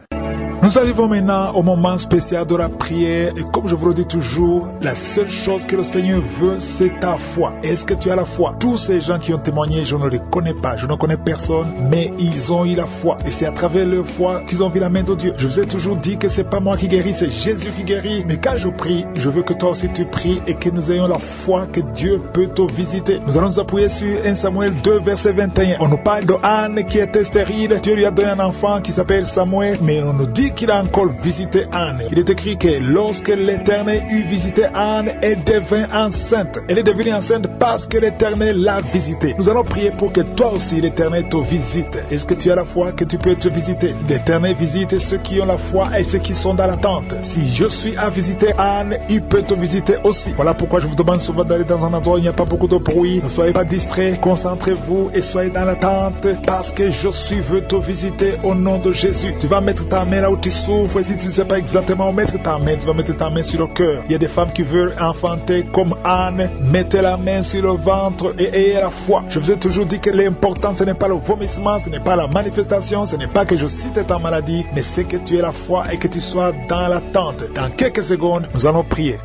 Nous arrivons maintenant au moment spécial de la prière et comme je vous le dis toujours, la seule chose que le Seigneur veut, c'est ta foi. Est-ce que tu as la foi? Tous ces gens qui ont témoigné, je ne les connais pas, je ne connais personne, mais ils ont eu la foi et c'est à travers leur foi qu'ils ont vu la main de Dieu. Je vous ai toujours dit que c'est pas moi qui guéris, c'est Jésus qui guérit. Mais quand je prie, je veux que toi aussi tu pries et que nous ayons la foi que Dieu peut te visiter. Nous allons nous appuyer sur 1 Samuel 2 verset 21. On nous parle de Anne qui était stérile. Dieu lui a donné un enfant qui s'appelle Samuel, mais on nous dit qu'il a encore visité Anne. Il est écrit que lorsque l'Éternel eut visité Anne, elle devint enceinte. Elle est devenue enceinte parce que l'Éternel l'a visitée. Nous allons prier pour que toi aussi l'Éternel te visite. Est-ce que tu as la foi que tu peux être visité? L'Éternel visite ceux qui ont la foi et ceux qui sont dans l'attente. Si je suis à visiter Anne, il peut te visiter aussi. Voilà pourquoi je vous demande souvent d'aller dans un endroit où il n'y a pas beaucoup de bruit. Ne soyez pas distraits, concentrez-vous et soyez dans l'attente parce que je suis veux te visiter au nom de Jésus. Tu vas mettre ta main là où tu souffres et si tu ne sais pas exactement où mettre ta main, tu vas mettre ta main sur le cœur. Il y a des femmes qui veulent enfanter comme Anne. Mettez la main sur le ventre et ayez la foi. Je vous ai toujours dit que l'important ce n'est pas le vomissement, ce n'est pas la manifestation, ce n'est pas que je cite ta maladie, mais c'est que tu aies la foi et que tu sois dans l'attente. Dans quelques secondes, nous allons prier.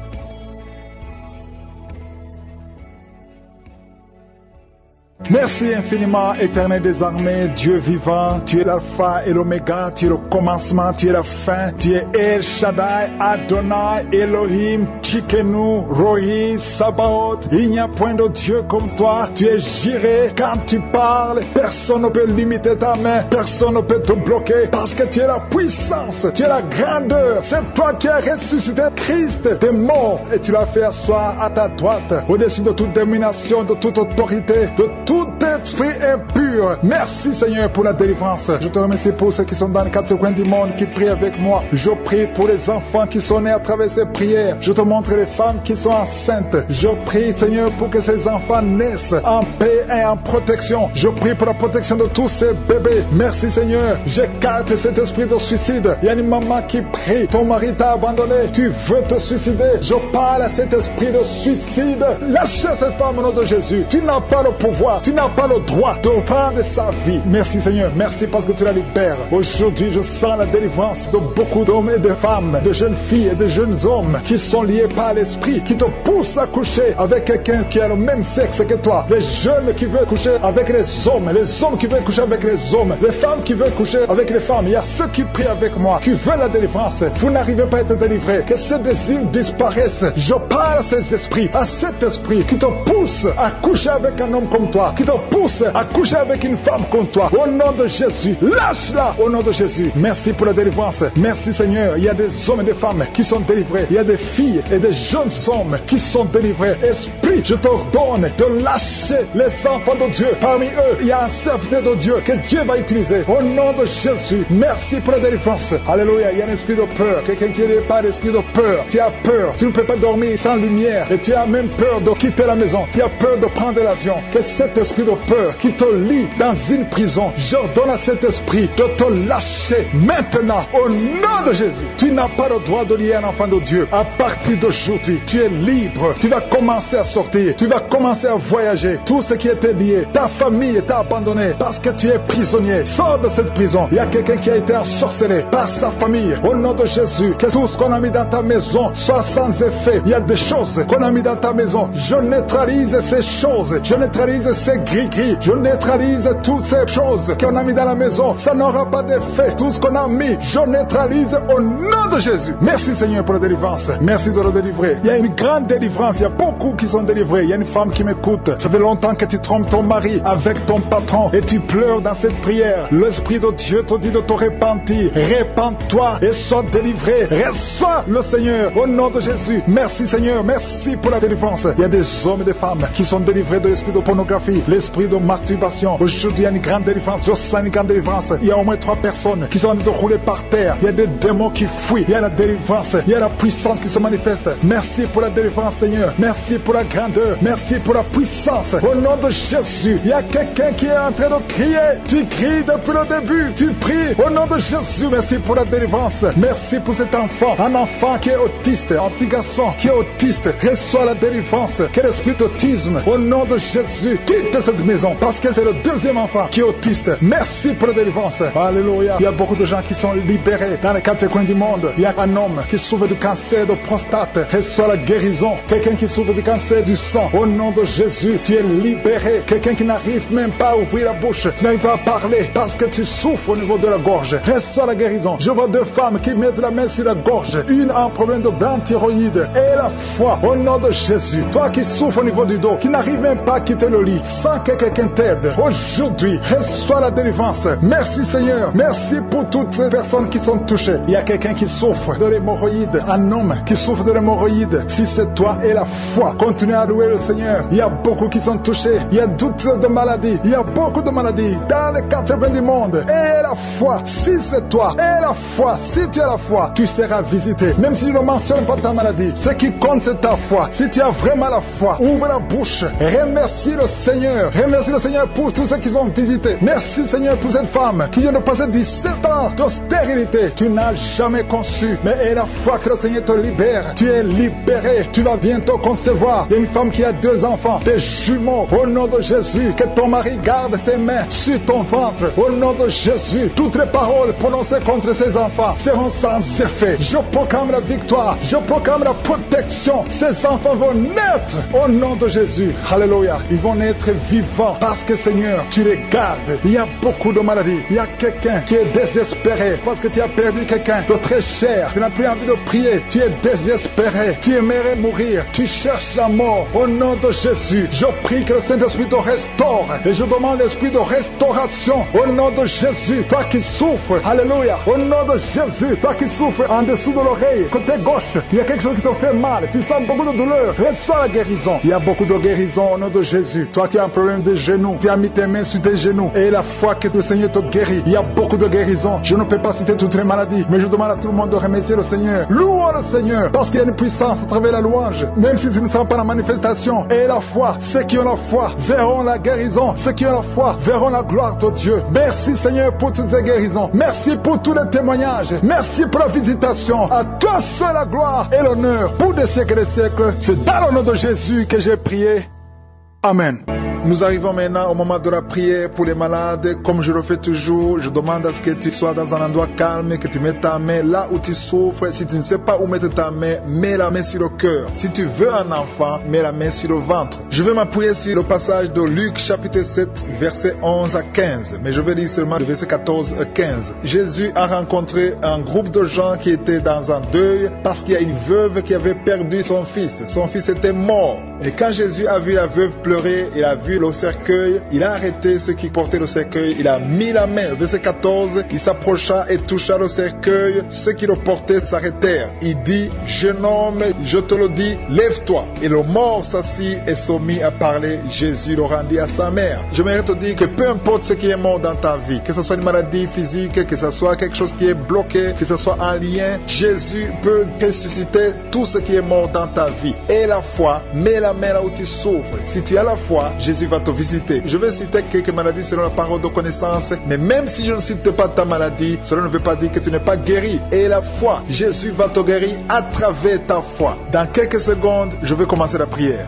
Merci infiniment, Éternel des armées, Dieu vivant. Tu es l'alpha et l'oméga, tu es le commencement, tu es la fin. Tu es El Shaddai, Adonai, Elohim, Tchikenu, Rohi, Sabaoth. Il n'y a point de Dieu comme toi. Tu es Jireh. Quand tu parles, personne ne peut limiter ta main, personne ne peut te bloquer parce que tu es la puissance, tu es la grandeur. C'est toi qui as ressuscité Christ des morts et tu l'as fait asseoir à ta droite, au-dessus de toute domination, de toute autorité, de tout esprit impur. Merci Seigneur pour la délivrance. Je te remercie pour ceux qui sont dans les quatre coins du monde qui prient avec moi. Je prie pour les enfants qui sont nés à travers ces prières. Je te montre les femmes qui sont enceintes. Je prie Seigneur pour que ces enfants naissent en paix et en protection. Je prie pour la protection de tous ces bébés. Merci Seigneur. J'écarte cet esprit de suicide. Il y a une maman qui prie. Ton mari t'a abandonné. Tu veux te suicider. Je parle à cet esprit de suicide. Lâchez cette femme au nom de Jésus. Tu n'as pas le pouvoir. Tu n'as pas le droit de prendre sa vie. Merci Seigneur, merci parce que tu la libères. Aujourd'hui, je sens la délivrance de beaucoup d'hommes et de femmes, de jeunes filles et de jeunes hommes qui sont liés par l'esprit, qui te poussent à coucher avec quelqu'un qui a le même sexe que toi. Les jeunes qui veulent coucher avec les hommes qui veulent coucher avec les hommes, les femmes qui veulent coucher avec les femmes. Il y a ceux qui prient avec moi, qui veulent la délivrance. Vous n'arrivez pas à être délivrés. Que ces désirs disparaissent. Je parle à ces esprits, à cet esprit qui te pousse à coucher avec un homme comme toi, qui te pousse à coucher avec une femme comme toi. Au nom de Jésus, lâche-la au nom de Jésus. Merci pour la délivrance. Merci Seigneur. Il y a des hommes et des femmes qui sont délivrés. Il y a des filles et des jeunes hommes qui sont délivrés. Esprit, je t'ordonne de lâcher les enfants de Dieu. Parmi eux, il y a un serviteur de Dieu que Dieu va utiliser. Au nom de Jésus, merci pour la délivrance. Alléluia. Il y a un esprit de peur. Quelqu'un qui n'est pas d'esprit de peur. Tu as peur. Tu ne peux pas dormir sans lumière. Et tu as même peur de quitter la maison. Tu as peur de prendre l'avion. Que cet esprit de peur qui te lie dans une prison, j'ordonne à cet esprit de te lâcher maintenant au nom de Jésus. Tu n'as pas le droit de lier un enfant de Dieu. À partir d'aujourd'hui, tu es libre. Tu vas commencer à sortir. Tu vas commencer à voyager. Tout ce qui était lié, ta famille t'a abandonné parce que tu es prisonnier. Sors de cette prison. Il y a quelqu'un qui a été ensorcelé par sa famille. Au nom de Jésus, que tout ce qu'on a mis dans ta maison soit sans effet. Il y a des choses qu'on a mis dans ta maison. Je neutralise ces choses. Je neutralise ces gris-gris. Je neutralise toutes ces choses qu'on a mis dans la maison. Ça n'aura pas d'effet. Tout ce qu'on a mis, je neutralise au nom de Jésus. Merci Seigneur pour la délivrance. Merci de le délivrer. Il y a une grande délivrance. Il y a beaucoup qui sont délivrés. Il y a une femme qui m'écoute. Ça fait longtemps que tu trompes ton mari avec ton patron et tu pleures dans cette prière. L'Esprit de Dieu te dit de te repentir. Répands-toi et sois délivré. Reçois le Seigneur au nom de Jésus. Merci Seigneur. Merci pour la délivrance. Il y a des hommes et des femmes qui sont délivrés de l'esprit de pornographie, l'esprit de masturbation. Aujourd'hui, il y a une grande délivrance. Je sens une grande délivrance. Il y a au moins 3 personnes qui sont en train de rouler par terre. Il y a des démons qui fuient. Il y a la délivrance. Il y a la puissance qui se manifeste. Merci pour la délivrance, Seigneur. Merci pour la grandeur. Merci pour la puissance. Au nom de Jésus, il y a quelqu'un qui est en train de crier. Tu cries depuis le début. Tu pries au nom de Jésus. Merci pour la délivrance. Merci pour cet enfant. Un enfant qui est autiste. Un petit garçon qui est autiste. Reçois la délivrance. Quel esprit d'autisme. Au nom de Jésus, quitte cette maison parce que c'est le deuxième enfant qui est autiste. Merci pour la délivrance. Alléluia. Il y a beaucoup de gens qui sont libérés dans les 4 coins du monde. Il y a un homme qui souffre du cancer de prostate. Reçois la guérison. Quelqu'un qui souffre du cancer du sang. Au nom de Jésus, tu es libéré. Quelqu'un qui n'arrive même pas à ouvrir la bouche. Tu n'arrives pas à parler parce que tu souffres au niveau de la gorge. Reçois la guérison. Je vois 2 femmes qui mettent la main sur la gorge. Une a un problème de grande thyroïde et la foi. Au nom de Jésus. Toi qui souffres au niveau du dos, qui n'arrive même pas à quitter le lit. sens que quelqu'un t'aide. Aujourd'hui, reçois la délivrance. Merci Seigneur. Merci pour toutes ces personnes qui sont touchées. Il y a quelqu'un qui souffre de l'hémorroïde. Un homme qui souffre de l'hémorroïde. Si c'est toi et la foi, continue à louer le Seigneur. Il y a beaucoup qui sont touchés. Il y a toutes de maladies. Il y a beaucoup de maladies dans les 4 coins du monde. Et la foi, si c'est toi, et la foi, si tu as la foi, tu seras visité. Même si je ne mentionne pas ta maladie, ce qui compte c'est ta foi. Si tu as vraiment la foi, ouvre la bouche. Remercie le Seigneur. Remercie le Seigneur pour tous ceux qui sont visités. Merci Seigneur pour cette femme qui vient de passer 17 ans de stérilité. Tu n'as jamais conçu, mais et la foi que le Seigneur te libère. Tu es libéré. Tu vas bientôt concevoir. Il y a une femme qui a 2 enfants, des jumeaux. Au nom de Jésus, que ton mari garde ses mains sur ton ventre. Au nom de Jésus, toutes les paroles prononcées contre ces enfants seront sans effet. Je proclame la victoire. Je proclame la protection. Ces enfants vont naître au nom de Jésus. Alléluia. Ils vont naître vivants parce que Seigneur, tu les gardes. Il y a beaucoup de maladies. Il y a quelqu'un qui est désespéré parce que tu as perdu quelqu'un de très cher. Tu n'as plus envie de prier. Tu es désespéré. Tu aimerais mourir. Tu cherches la mort. Au nom de Jésus, je prie que le Saint-Esprit te restaure. Et je demande l'esprit de restauration. Au nom de Jésus, toi qui souffres. Alléluia. Au nom de Jésus, toi qui souffres en dessous de l'oreille, côté gauche, il y a quelque chose qui te fait mal. Tu sens beaucoup de douleur. Reçois la guérison. Il y a beaucoup de guérison au nom de Jésus. Toi qui as un problème de genoux, tu as mis tes mains sur tes genoux. Et la foi que le Seigneur te guérit. Il y a beaucoup de guérison. Je ne peux pas citer toutes les maladies, mais je demande à tout le monde de remercier le Seigneur. Louons le Seigneur, parce qu'il y a une puissance à travers la louange. Même si tu ne sens pas la manifestation. Et la foi, ceux qui ont la foi verront la guérison. Ceux qui ont la foi verront la gloire de Dieu. Merci Seigneur pour toutes ces guérisons. Merci pour tous les témoignages. Merci pour la visitation. À toi seul la gloire et l'honneur pour des siècles et des siècles. C'est dans le nom de Jésus que j'ai prié. Amen. Nous arrivons maintenant au moment de la prière pour les malades. Comme je le fais toujours, je demande à ce que tu sois dans un endroit calme, que tu mettes ta main là où tu souffres. Si tu ne sais pas où mettre ta main, mets la main sur le cœur. Si tu veux un enfant, mets la main sur le ventre. Je vais m'appuyer sur le passage de Luc chapitre 7, versets 11 à 15. Mais je vais lire seulement le verset 14 à 15. Jésus a rencontré un groupe de gens qui étaient dans un deuil parce qu'il y a une veuve qui avait perdu son fils. Son fils était mort. Et quand Jésus a vu la veuve pleurer, il a vu le cercueil, il a arrêté ceux qui portaient le cercueil, il a mis la main. Verset 14, il s'approcha et toucha le cercueil, ceux qui le portaient s'arrêtèrent. Il dit, jeune homme, je te le dis, lève-toi. Et le mort s'assit et se mit à parler. Jésus le rendit à sa mère. J'aimerais te dire que peu importe ce qui est mort dans ta vie, que ce soit une maladie physique, que ce soit quelque chose qui est bloqué, que ce soit un lien, Jésus peut ressusciter tout ce qui est mort dans ta vie. Et la foi, mets la main là où tu souffres. Si tu as la foi, Jésus va te visiter. Je vais citer quelques maladies selon la parole de connaissance, mais même si je ne cite pas ta maladie, cela ne veut pas dire que tu n'es pas guéri. Et la foi, Jésus va te guérir à travers ta foi. Dans quelques secondes, je vais commencer la prière.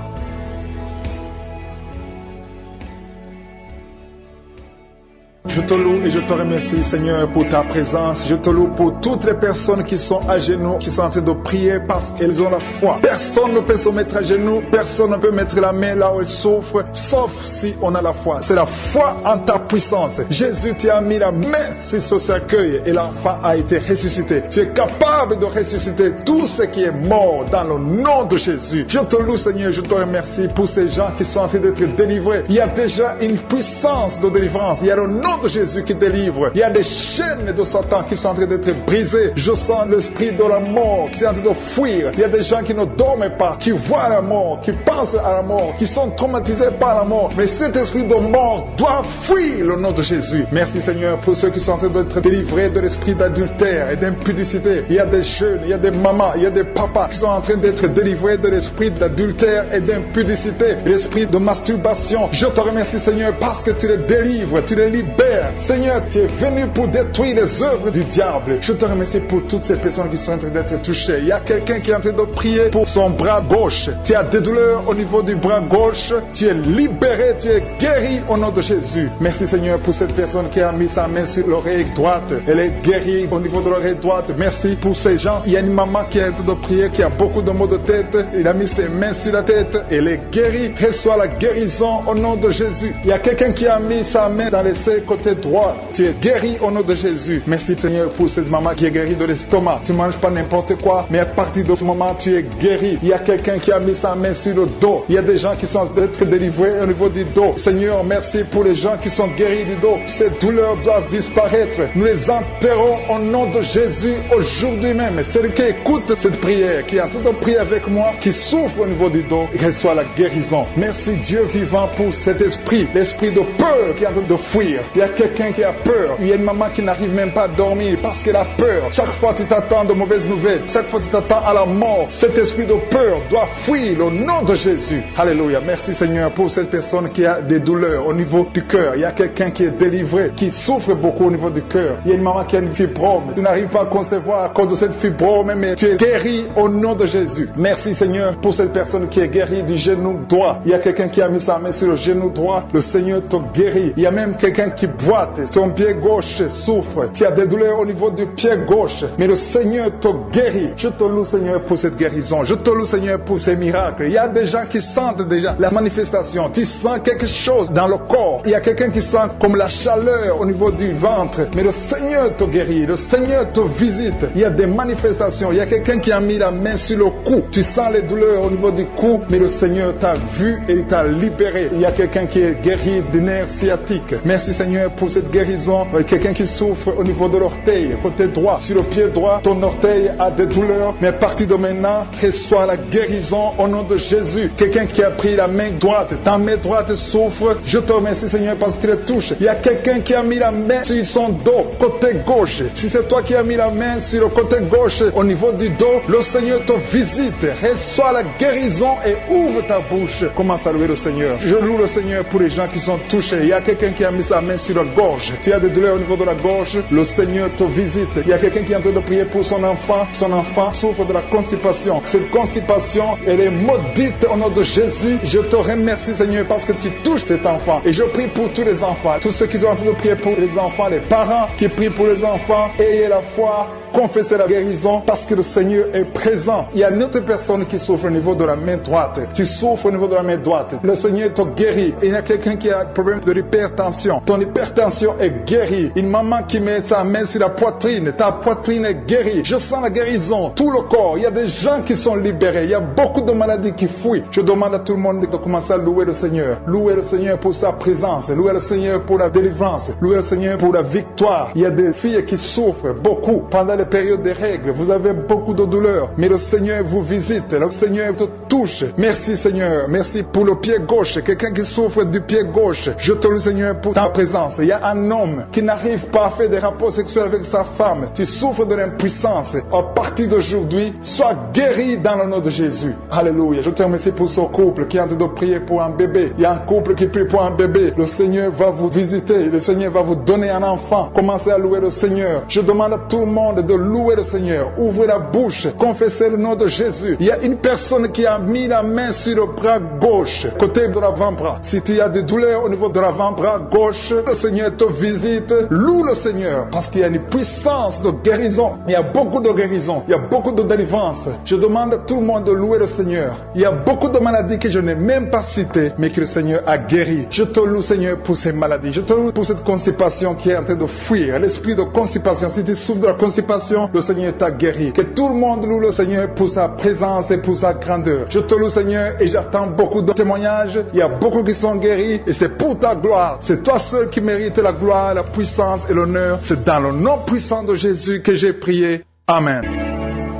Je te loue et je te remercie, Seigneur, pour ta présence. Je te loue pour toutes les personnes qui sont à genoux, qui sont en train de prier parce qu'elles ont la foi. Personne ne peut se mettre à genoux, personne ne peut mettre la main là où elle souffre, sauf si on a la foi. C'est la foi en ta puissance. Jésus, tu as mis la main sur ce cercueil et l'enfant a été ressuscité. Tu es capable de ressusciter tout ce qui est mort dans le nom de Jésus. Je te loue, Seigneur, je te remercie pour ces gens qui sont en train d'être délivrés. Il y a déjà une puissance de délivrance. Il y a le nom de Jésus qui délivre. Il y a des chaînes de Satan qui sont en train d'être brisées. Je sens l'esprit de la mort qui est en train de fuir. Il y a des gens qui ne dorment pas, qui voient la mort, qui pensent à la mort, qui sont traumatisés par la mort. Mais cet esprit de mort doit fuir le nom de Jésus. Merci Seigneur pour ceux qui sont en train d'être délivrés de l'esprit d'adultère et d'impudicité. Il y a des jeunes, il y a des mamans, il y a des papas qui sont en train d'être délivrés de l'esprit d'adultère et d'impudicité, l'esprit de masturbation. Je te remercie Seigneur parce que tu les délivres, tu les libères. Seigneur, tu es venu pour détruire les œuvres du diable. Je te remercie pour toutes ces personnes qui sont en train d'être touchées. Il y a quelqu'un qui est en train de prier pour son bras gauche. Tu as des douleurs au niveau du bras gauche. Tu es libéré, tu es guéri au nom de Jésus. Merci Seigneur pour cette personne qui a mis sa main sur l'oreille droite. Elle est guérie au niveau de l'oreille droite. Merci pour ces gens. Il y a une maman qui est en train de prier, qui a beaucoup de maux de tête. Il a mis ses mains sur la tête. Elle est guérie. Reçoit la guérison au nom de Jésus. Il y a quelqu'un qui a mis sa main dans les côté côté droit, tu es guéri au nom de Jésus. Merci Seigneur pour cette maman qui est guérie de l'estomac. Tu ne manges pas n'importe quoi, mais à partir de ce moment, tu es guéri. Il y a quelqu'un qui a mis sa main sur le dos. Il y a des gens qui sont d'être délivrés au niveau du dos. Seigneur, merci pour les gens qui sont guéris du dos. Ces douleurs doivent disparaître. Nous les enterrons au nom de Jésus aujourd'hui même. Celui qui écoute cette prière, qui est en train de prier avec moi, qui souffre au niveau du dos, reçoit la guérison. Merci Dieu vivant pour cet esprit, l'esprit de peur qui est en train de fuir. Il y a quelqu'un qui a peur. Il y a une maman qui n'arrive même pas à dormir parce qu'elle a peur. Chaque fois tu t'attends de mauvaises nouvelles. Chaque fois tu t'attends à la mort. Cet esprit de peur doit fuir au nom de Jésus. Alléluia. Merci Seigneur pour cette personne qui a des douleurs au niveau du cœur. Il y a quelqu'un qui est délivré, qui souffre beaucoup au niveau du cœur. Il y a une maman qui a une fibrome. Tu n'arrives pas à concevoir à cause de cette fibrome, mais tu es guéri au nom de Jésus. Merci Seigneur pour cette personne qui est guérie du genou droit. Il y a quelqu'un qui a mis sa main sur le genou droit. Le Seigneur te guérit. Il y a même quelqu'un qui boite. Ton pied gauche souffre. Tu as des douleurs au niveau du pied gauche. Mais le Seigneur te guérit. Je te loue Seigneur pour cette guérison. Je te loue Seigneur pour ces miracles. Il y a des gens qui sentent déjà la manifestation. Tu sens quelque chose dans le corps. Il y a quelqu'un qui sent comme la chaleur au niveau du ventre. Mais le Seigneur te guérit. Le Seigneur te visite. Il y a des manifestations. Il y a quelqu'un qui a mis la main sur le cou. Tu sens les douleurs au niveau du cou. Mais le Seigneur t'a vu et il t'a libéré. Il y a quelqu'un qui est guéri du nerf sciatique. Merci Seigneur pour cette guérison. Quelqu'un qui souffre au niveau de l'orteil, côté droit. Sur le pied droit, ton orteil a des douleurs. Mais à partir de maintenant, reçois la guérison au nom de Jésus. Quelqu'un qui a pris la main droite. Ta main droite souffre. Je te remercie Seigneur parce qu'il te touche. Il y a quelqu'un qui a mis la main sur son dos, côté gauche. Si c'est toi qui as mis la main sur le côté gauche, au niveau du dos, le Seigneur te visite. Reçois la guérison et ouvre ta bouche. Commence à louer le Seigneur. Je loue le Seigneur pour les gens qui sont touchés. Il y a quelqu'un qui a mis sa main sur la gorge. Tu as des douleurs au niveau de la gorge, le Seigneur te visite. Il y a quelqu'un qui est en train de prier pour son enfant. Son enfant souffre de la constipation. Cette constipation, elle est maudite au nom de Jésus. Je te remercie Seigneur parce que tu touches cet enfant. Et je prie pour tous les enfants. Tous ceux qui sont en train de prier pour les enfants, les parents qui prient pour les enfants. Ayez la foi. Confessez la guérison parce que le Seigneur est présent. Il y a une autre personne qui souffre au niveau de la main droite. Tu souffres au niveau de la main droite. Le Seigneur te guérit. Il y a quelqu'un qui a un problème de l'hypertension. Ton hypertension est guérie. Une maman qui met sa main sur la poitrine. Ta poitrine est guérie. Je sens la guérison. Tout le corps. Il y a des gens qui sont libérés. Il y a beaucoup de maladies qui fuient. Je demande à tout le monde de commencer à louer le Seigneur. Louer le Seigneur pour sa présence. Louer le Seigneur pour la délivrance. Louer le Seigneur pour la victoire. Il y a des filles qui souffrent beaucoup pendant les périodes des règles. Vous avez beaucoup de douleurs. Mais le Seigneur vous visite. Le Seigneur te touche. Merci Seigneur. Merci pour le pied gauche. Quelqu'un qui souffre du pied gauche. Je te loue Seigneur pour ta présence. Il y a un homme qui n'arrive pas à faire des rapports sexuels avec sa femme. Tu souffres de l'impuissance. À partir d'aujourd'hui, sois guéri dans le nom de Jésus. Alléluia. Je te remercie pour ce couple qui est en train de prier pour un bébé. Il y a un couple qui prie pour un bébé. Le Seigneur va vous visiter. Le Seigneur va vous donner un enfant. Commencez à louer le Seigneur. Je demande à tout le monde de louer le Seigneur. Ouvrez la bouche. Confessez le nom de Jésus. Il y a une personne qui a mis la main sur le bras gauche, côté de l'avant-bras. Si tu as des douleurs au niveau de l'avant-bras gauche, le Seigneur te visite. Loue le Seigneur parce qu'il y a une puissance de guérison. Il y a beaucoup de guérison. Il y a beaucoup de délivrance. Je demande à tout le monde de louer le Seigneur. Il y a beaucoup de maladies que je n'ai même pas citées, mais que le Seigneur a guéri. Je te loue Seigneur pour ces maladies. Je te loue pour cette constipation qui est en train de fuir. L'esprit de constipation. Si tu souffres de la constipation, le Seigneur t'a guéri. Que tout le monde loue le Seigneur pour sa présence et pour sa grandeur. Je te loue Seigneur et j'attends beaucoup de témoignages. Il y a beaucoup qui sont guéris et c'est pour ta gloire. C'est toi seul qui mérites la gloire, la puissance et l'honneur. C'est dans le nom puissant de Jésus que j'ai prié. Amen.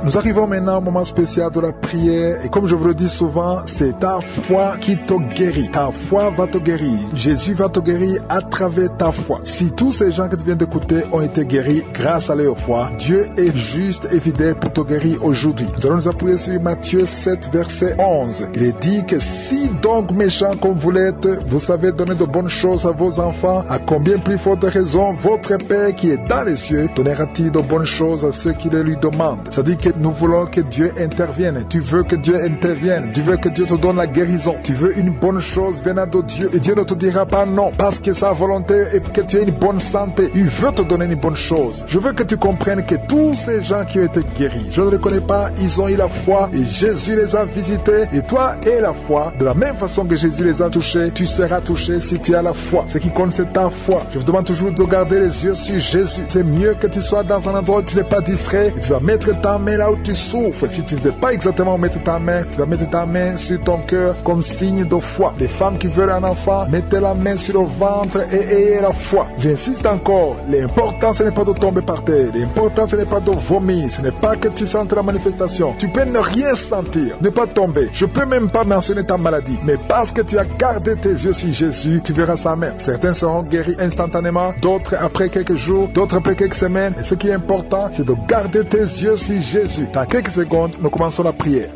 Nous arrivons maintenant au moment spécial de la prière et comme je vous le dis souvent, c'est ta foi qui te guérit. Ta foi va te guérir. Jésus va te guérir à travers ta foi. Si tous ces gens que tu viens d'écouter ont été guéris grâce à leur foi, Dieu est juste et fidèle pour te guérir aujourd'hui. Nous allons nous appuyer sur Matthieu 7, verset 11. Il est dit que si donc méchants comme vous l'êtes, vous savez donner de bonnes choses à vos enfants, à combien plus forte raison votre Père qui est dans les cieux donnera-t-il de bonnes choses à ceux qui les lui demandent. C'est-à-dire que nous voulons que Dieu intervienne. Tu veux que Dieu intervienne. Tu veux que Dieu te donne la guérison. Tu veux une bonne chose venant de Dieu. Et Dieu ne te dira pas non parce que sa volonté est que tu aies une bonne santé. Il veut te donner une bonne chose. Je veux que tu comprennes que tous ces gens qui ont été guéris, je ne les connais pas, ils ont eu la foi et Jésus les a visités. Et toi et la foi, de la même façon que Jésus les a touchés, tu seras touché si tu as la foi. Ce qui compte, c'est ta foi. Je vous demande toujours de garder les yeux sur Jésus. C'est mieux que tu sois dans un endroit où tu n'es pas distrait et tu vas mettre ta main là où tu souffres. Si tu ne sais pas exactement où mettre ta main, tu vas mettre ta main sur ton cœur comme signe de foi. Les femmes qui veulent un enfant, mettez la main sur le ventre et ayez la foi. J'insiste encore, l'important ce n'est pas de tomber par terre, l'important ce n'est pas de vomir, ce n'est pas que tu sentes la manifestation. Tu peux ne rien sentir, ne pas tomber. Je peux même pas mentionner ta maladie, mais parce que tu as gardé tes yeux sur Jésus, tu verras sa main. Certains seront guéris instantanément, d'autres après quelques jours, d'autres après quelques semaines. Et ce qui est important, c'est de garder tes yeux sur Jésus. Dans quelques secondes, nous commençons la prière.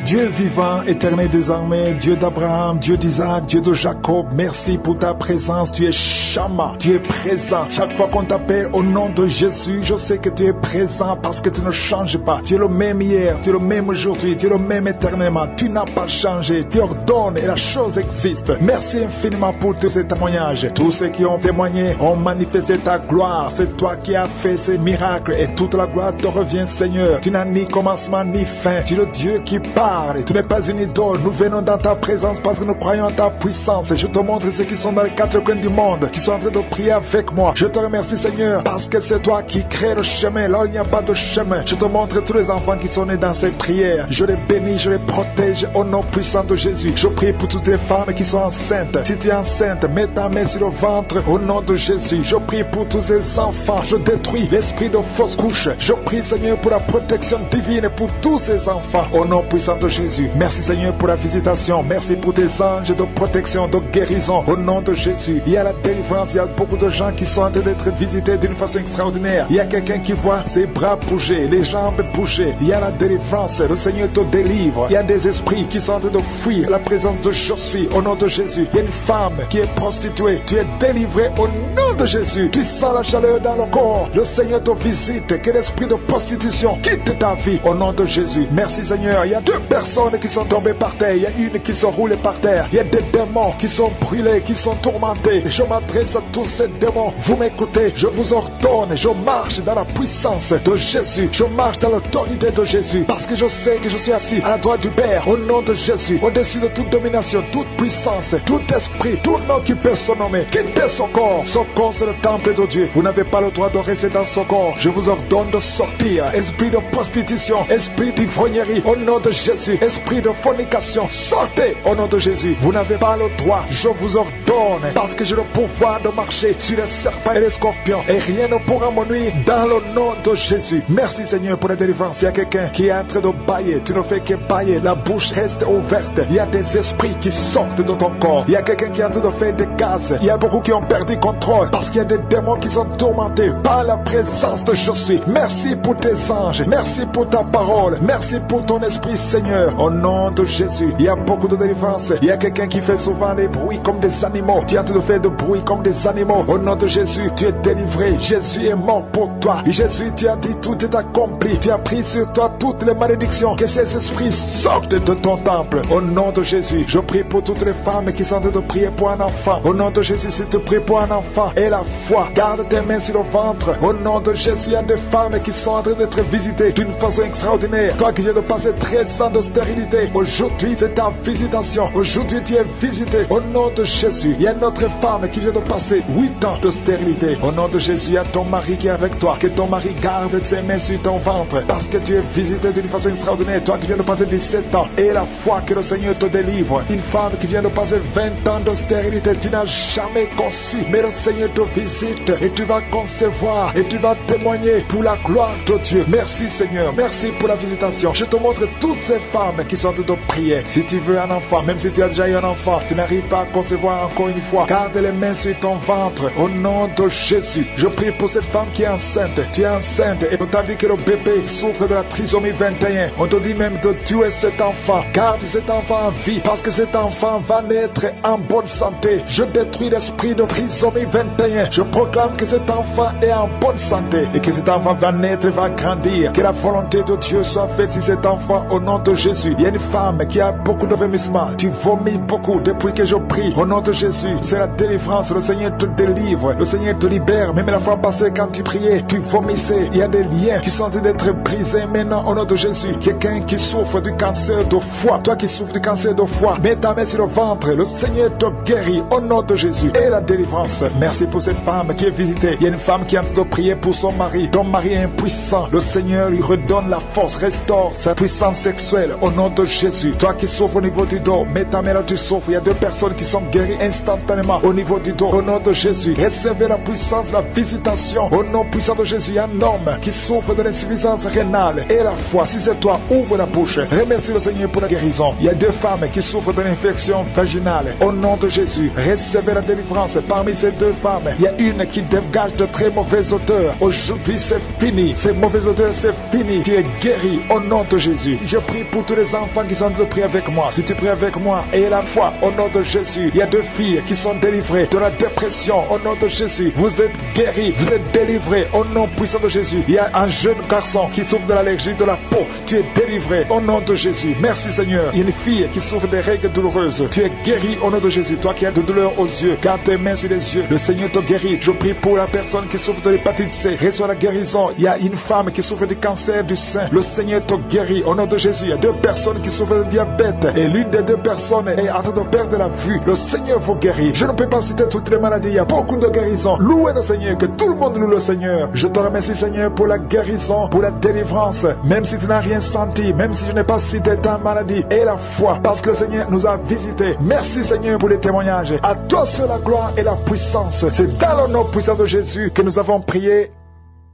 Dieu vivant, éternel des armées, Dieu d'Abraham, Dieu d'Isaac, Dieu de Jacob, merci pour ta présence. Tu es Shama, tu es présent. Chaque fois qu'on t'appelle au nom de Jésus, je sais que tu es présent parce que tu ne changes pas. Tu es le même hier, tu es le même aujourd'hui, tu es le même éternellement. Tu n'as pas changé, tu ordonnes et la chose existe. Merci infiniment pour tous ces témoignages. Tous ceux qui ont témoigné ont manifesté ta gloire. C'est toi qui as fait ces miracles et toute la gloire te revient, Seigneur. Tu n'as ni commencement ni fin. Tu es le Dieu qui parle. Tu n'es pas une idole. Nous venons dans ta présence parce que nous croyons en ta puissance. Et je te montre ceux qui sont dans les quatre coins du monde, qui sont en train de prier avec moi. Je te remercie, Seigneur, parce que c'est toi qui crée le chemin là où il n'y a pas de chemin. Je te montre tous les enfants qui sont nés dans ces prières. Je les bénis, je les protège au nom puissant de Jésus. Je prie pour toutes les femmes qui sont enceintes. Si tu es enceinte, mets ta main sur le ventre au nom de Jésus. Je prie pour tous ces enfants. Je détruis l'esprit de fausse couche. Je prie, Seigneur, pour la protection divine pour tous ces enfants au nom puissant de Jésus. Merci, Seigneur, pour la visitation. Merci pour tes anges de protection, de guérison au nom de Jésus. Il y a la délivrance. Il y a beaucoup de gens qui sont en train d'être visités d'une façon extraordinaire. Il y a quelqu'un qui voit ses bras bouger, les jambes bouger. Il y a la délivrance. Le Seigneur te délivre. Il y a des esprits qui sont en train de fuir la présence de Jésus au nom de Jésus. Il y a une femme qui est prostituée. Tu es délivré au nom de Jésus. Tu sens la chaleur dans le corps. Le Seigneur te visite. Que l'esprit de prostitution quitte ta vie au nom de Jésus. Merci, Seigneur. Il y a deux personnes qui sont tombées par terre. Il y a une qui sont roulées par terre. Il y a des démons qui sont brûlés, qui sont tourmentés. Je m'adresse à tous ces démons. Vous m'écoutez, je vous ordonne. Je marche dans la puissance de Jésus. Je marche dans l'autorité de Jésus. Parce que je sais que je suis assis à la droite du Père. Au nom de Jésus. Au-dessus de toute domination, toute puissance, tout esprit, tout nom qui peut se nommer. Quittez son corps. Son corps, c'est le temple de Dieu. Vous n'avez pas le droit de rester dans son corps. Je vous ordonne de sortir. Esprit de prostitution, esprit d'ivrognerie. Au nom de Jésus. Esprit de fornication, sortez au nom de Jésus. Vous n'avez pas le droit. Je vous ordonne. Parce que j'ai le pouvoir de marcher sur les serpents et les scorpions. Et rien ne pourra me nuire dans le nom de Jésus. Merci, Seigneur, pour la délivrance. Il y a quelqu'un qui est en train de bailler. Tu ne fais que bailler. La bouche reste ouverte. Il y a des esprits qui sortent de ton corps. Il y a quelqu'un qui est en train de faire des gaz. Il y a beaucoup qui ont perdu contrôle. Parce qu'il y a des démons qui sont tourmentés par la présence de Jésus. Merci pour tes anges. Merci pour ta parole. Merci pour ton esprit, Seigneur. Au nom de Jésus. Il y a beaucoup de délivrance. Il y a quelqu'un qui fait souvent des bruits comme des animaux. Tu es en train de faire des bruits comme des animaux. Au nom de Jésus, tu es délivré. Jésus est mort pour toi. Et Jésus, tu as dit tout est accompli. Tu as pris sur toi toutes les malédictions. Que ces esprits sortent de ton temple. Au nom de Jésus, je prie pour toutes les femmes qui sont en train de prier pour un enfant. Au nom de Jésus, si tu pries pour un enfant et la foi, garde tes mains sur le ventre. Au nom de Jésus, il y a des femmes qui sont en train d'être visitées d'une façon extraordinaire. Toi qui viens de passer 13 ans de stérilité, aujourd'hui c'est ta visitation. Aujourd'hui tu es visité. Au nom de Jésus, il y a une autre femme qui vient de passer 8 ans de stérilité. Au nom de Jésus, il y a ton mari qui est avec toi. Que ton mari garde ses mains sur ton ventre. Parce que tu es visité d'une façon extraordinaire. Toi qui viens de passer 17 ans. Et la foi que le Seigneur te délivre. Une femme qui vient de passer 20 ans de stérilité. Tu n'as jamais conçu. Mais le Seigneur te visite. Et tu vas concevoir. Et tu vas témoigner pour la gloire de Dieu. Merci, Seigneur. Merci pour la visitation. Je te montre toutes ces femmes qui sont de prier. Si tu veux un enfant, même si tu as déjà eu un enfant, tu n'arrives pas à concevoir encore une fois, garde les mains sur ton ventre au nom de Jésus. Je prie pour cette femme qui est enceinte. Tu es enceinte et on t'a dit que le bébé souffre de la trisomie 21. On te dit même de tuer cet enfant. Garde cet enfant en vie parce que cet enfant va naître en bonne santé. Je détruis l'esprit de trisomie 21. Je proclame que cet enfant est en bonne santé et que cet enfant va naître et va grandir. Que la volonté de Dieu soit faite sur cet enfant au nom de Jésus. Il y a une femme qui a beaucoup de vomissements. Tu vomis beaucoup depuis que je prie au nom de Jésus. C'est la délivrance. Le Seigneur te délivre. Le Seigneur te libère. Même la fois passée quand tu priais, tu vomissais. Il y a des liens qui sont en train d'être brisés maintenant au nom de Jésus. Quelqu'un qui souffre du cancer de foie. Toi qui souffres du cancer de foie, mets ta main sur le ventre. Le Seigneur te guérit au nom de Jésus. Et la délivrance. Merci pour cette femme qui est visitée. Il y a une femme qui est en train de prier pour son mari. Ton mari est impuissant. Le Seigneur lui redonne la force, restaure sa puissance sexuelle au nom de Jésus. Toi qui souffres au niveau du dos, mets ta main là, tu souffres. Il y a 2 personnes qui sont guéries instantanément au niveau du dos au nom de Jésus. Recevez la puissance, la visitation au nom puissant de Jésus. Il y a un homme qui souffre de l'insuffisance rénale et la foi. Si c'est toi, ouvre la bouche. Remercie le Seigneur pour la guérison. Il y a 2 femmes qui souffrent de l'infection vaginale au nom de Jésus. Recevez la délivrance. Parmi ces 2 femmes, il y a une qui dégage de très mauvaises odeurs. Aujourd'hui, c'est fini. Ces mauvaises odeurs, c'est fini. Tu es guéri au nom de Jésus. Je prie pour tous les enfants qui sont en train de prier avec moi. Si tu pries avec moi et la foi au nom de Jésus, il y a 2 filles qui sont délivrées de la dépression au nom de Jésus. Vous êtes guéris, vous êtes délivrés au nom puissant de Jésus. Il y a un jeune garçon qui souffre de l'allergie de la peau. Tu es délivré au nom de Jésus. Merci Seigneur. Il y a une fille qui souffre des règles douloureuses. Tu es guéri au nom de Jésus. Toi qui as de douleurs aux yeux, garde tes mains sur les yeux. Le Seigneur te guérit. Je prie pour la personne qui souffre de l'hépatite C. Reçois la guérison. Il y a une femme qui souffre du cancer du sein. Le Seigneur te guérit au nom de Jésus. Il y a 2 personnes qui souffrent de diabète et l'une des 2 personnes est en train de perdre la vue. Le Seigneur vous guérit. Je ne peux pas citer toutes les maladies. Il y a beaucoup de guérisons. Louez le Seigneur. Que tout le monde loue le Seigneur. Je te remercie Seigneur pour la guérison, pour la délivrance. Même si tu n'as rien senti, même si je n'ai pas cité ta maladie et la foi, parce que le Seigneur nous a visités. Merci Seigneur pour les témoignages. À toi seul la gloire et la puissance. C'est dans le nom puissant de Jésus que nous avons prié.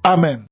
Amen.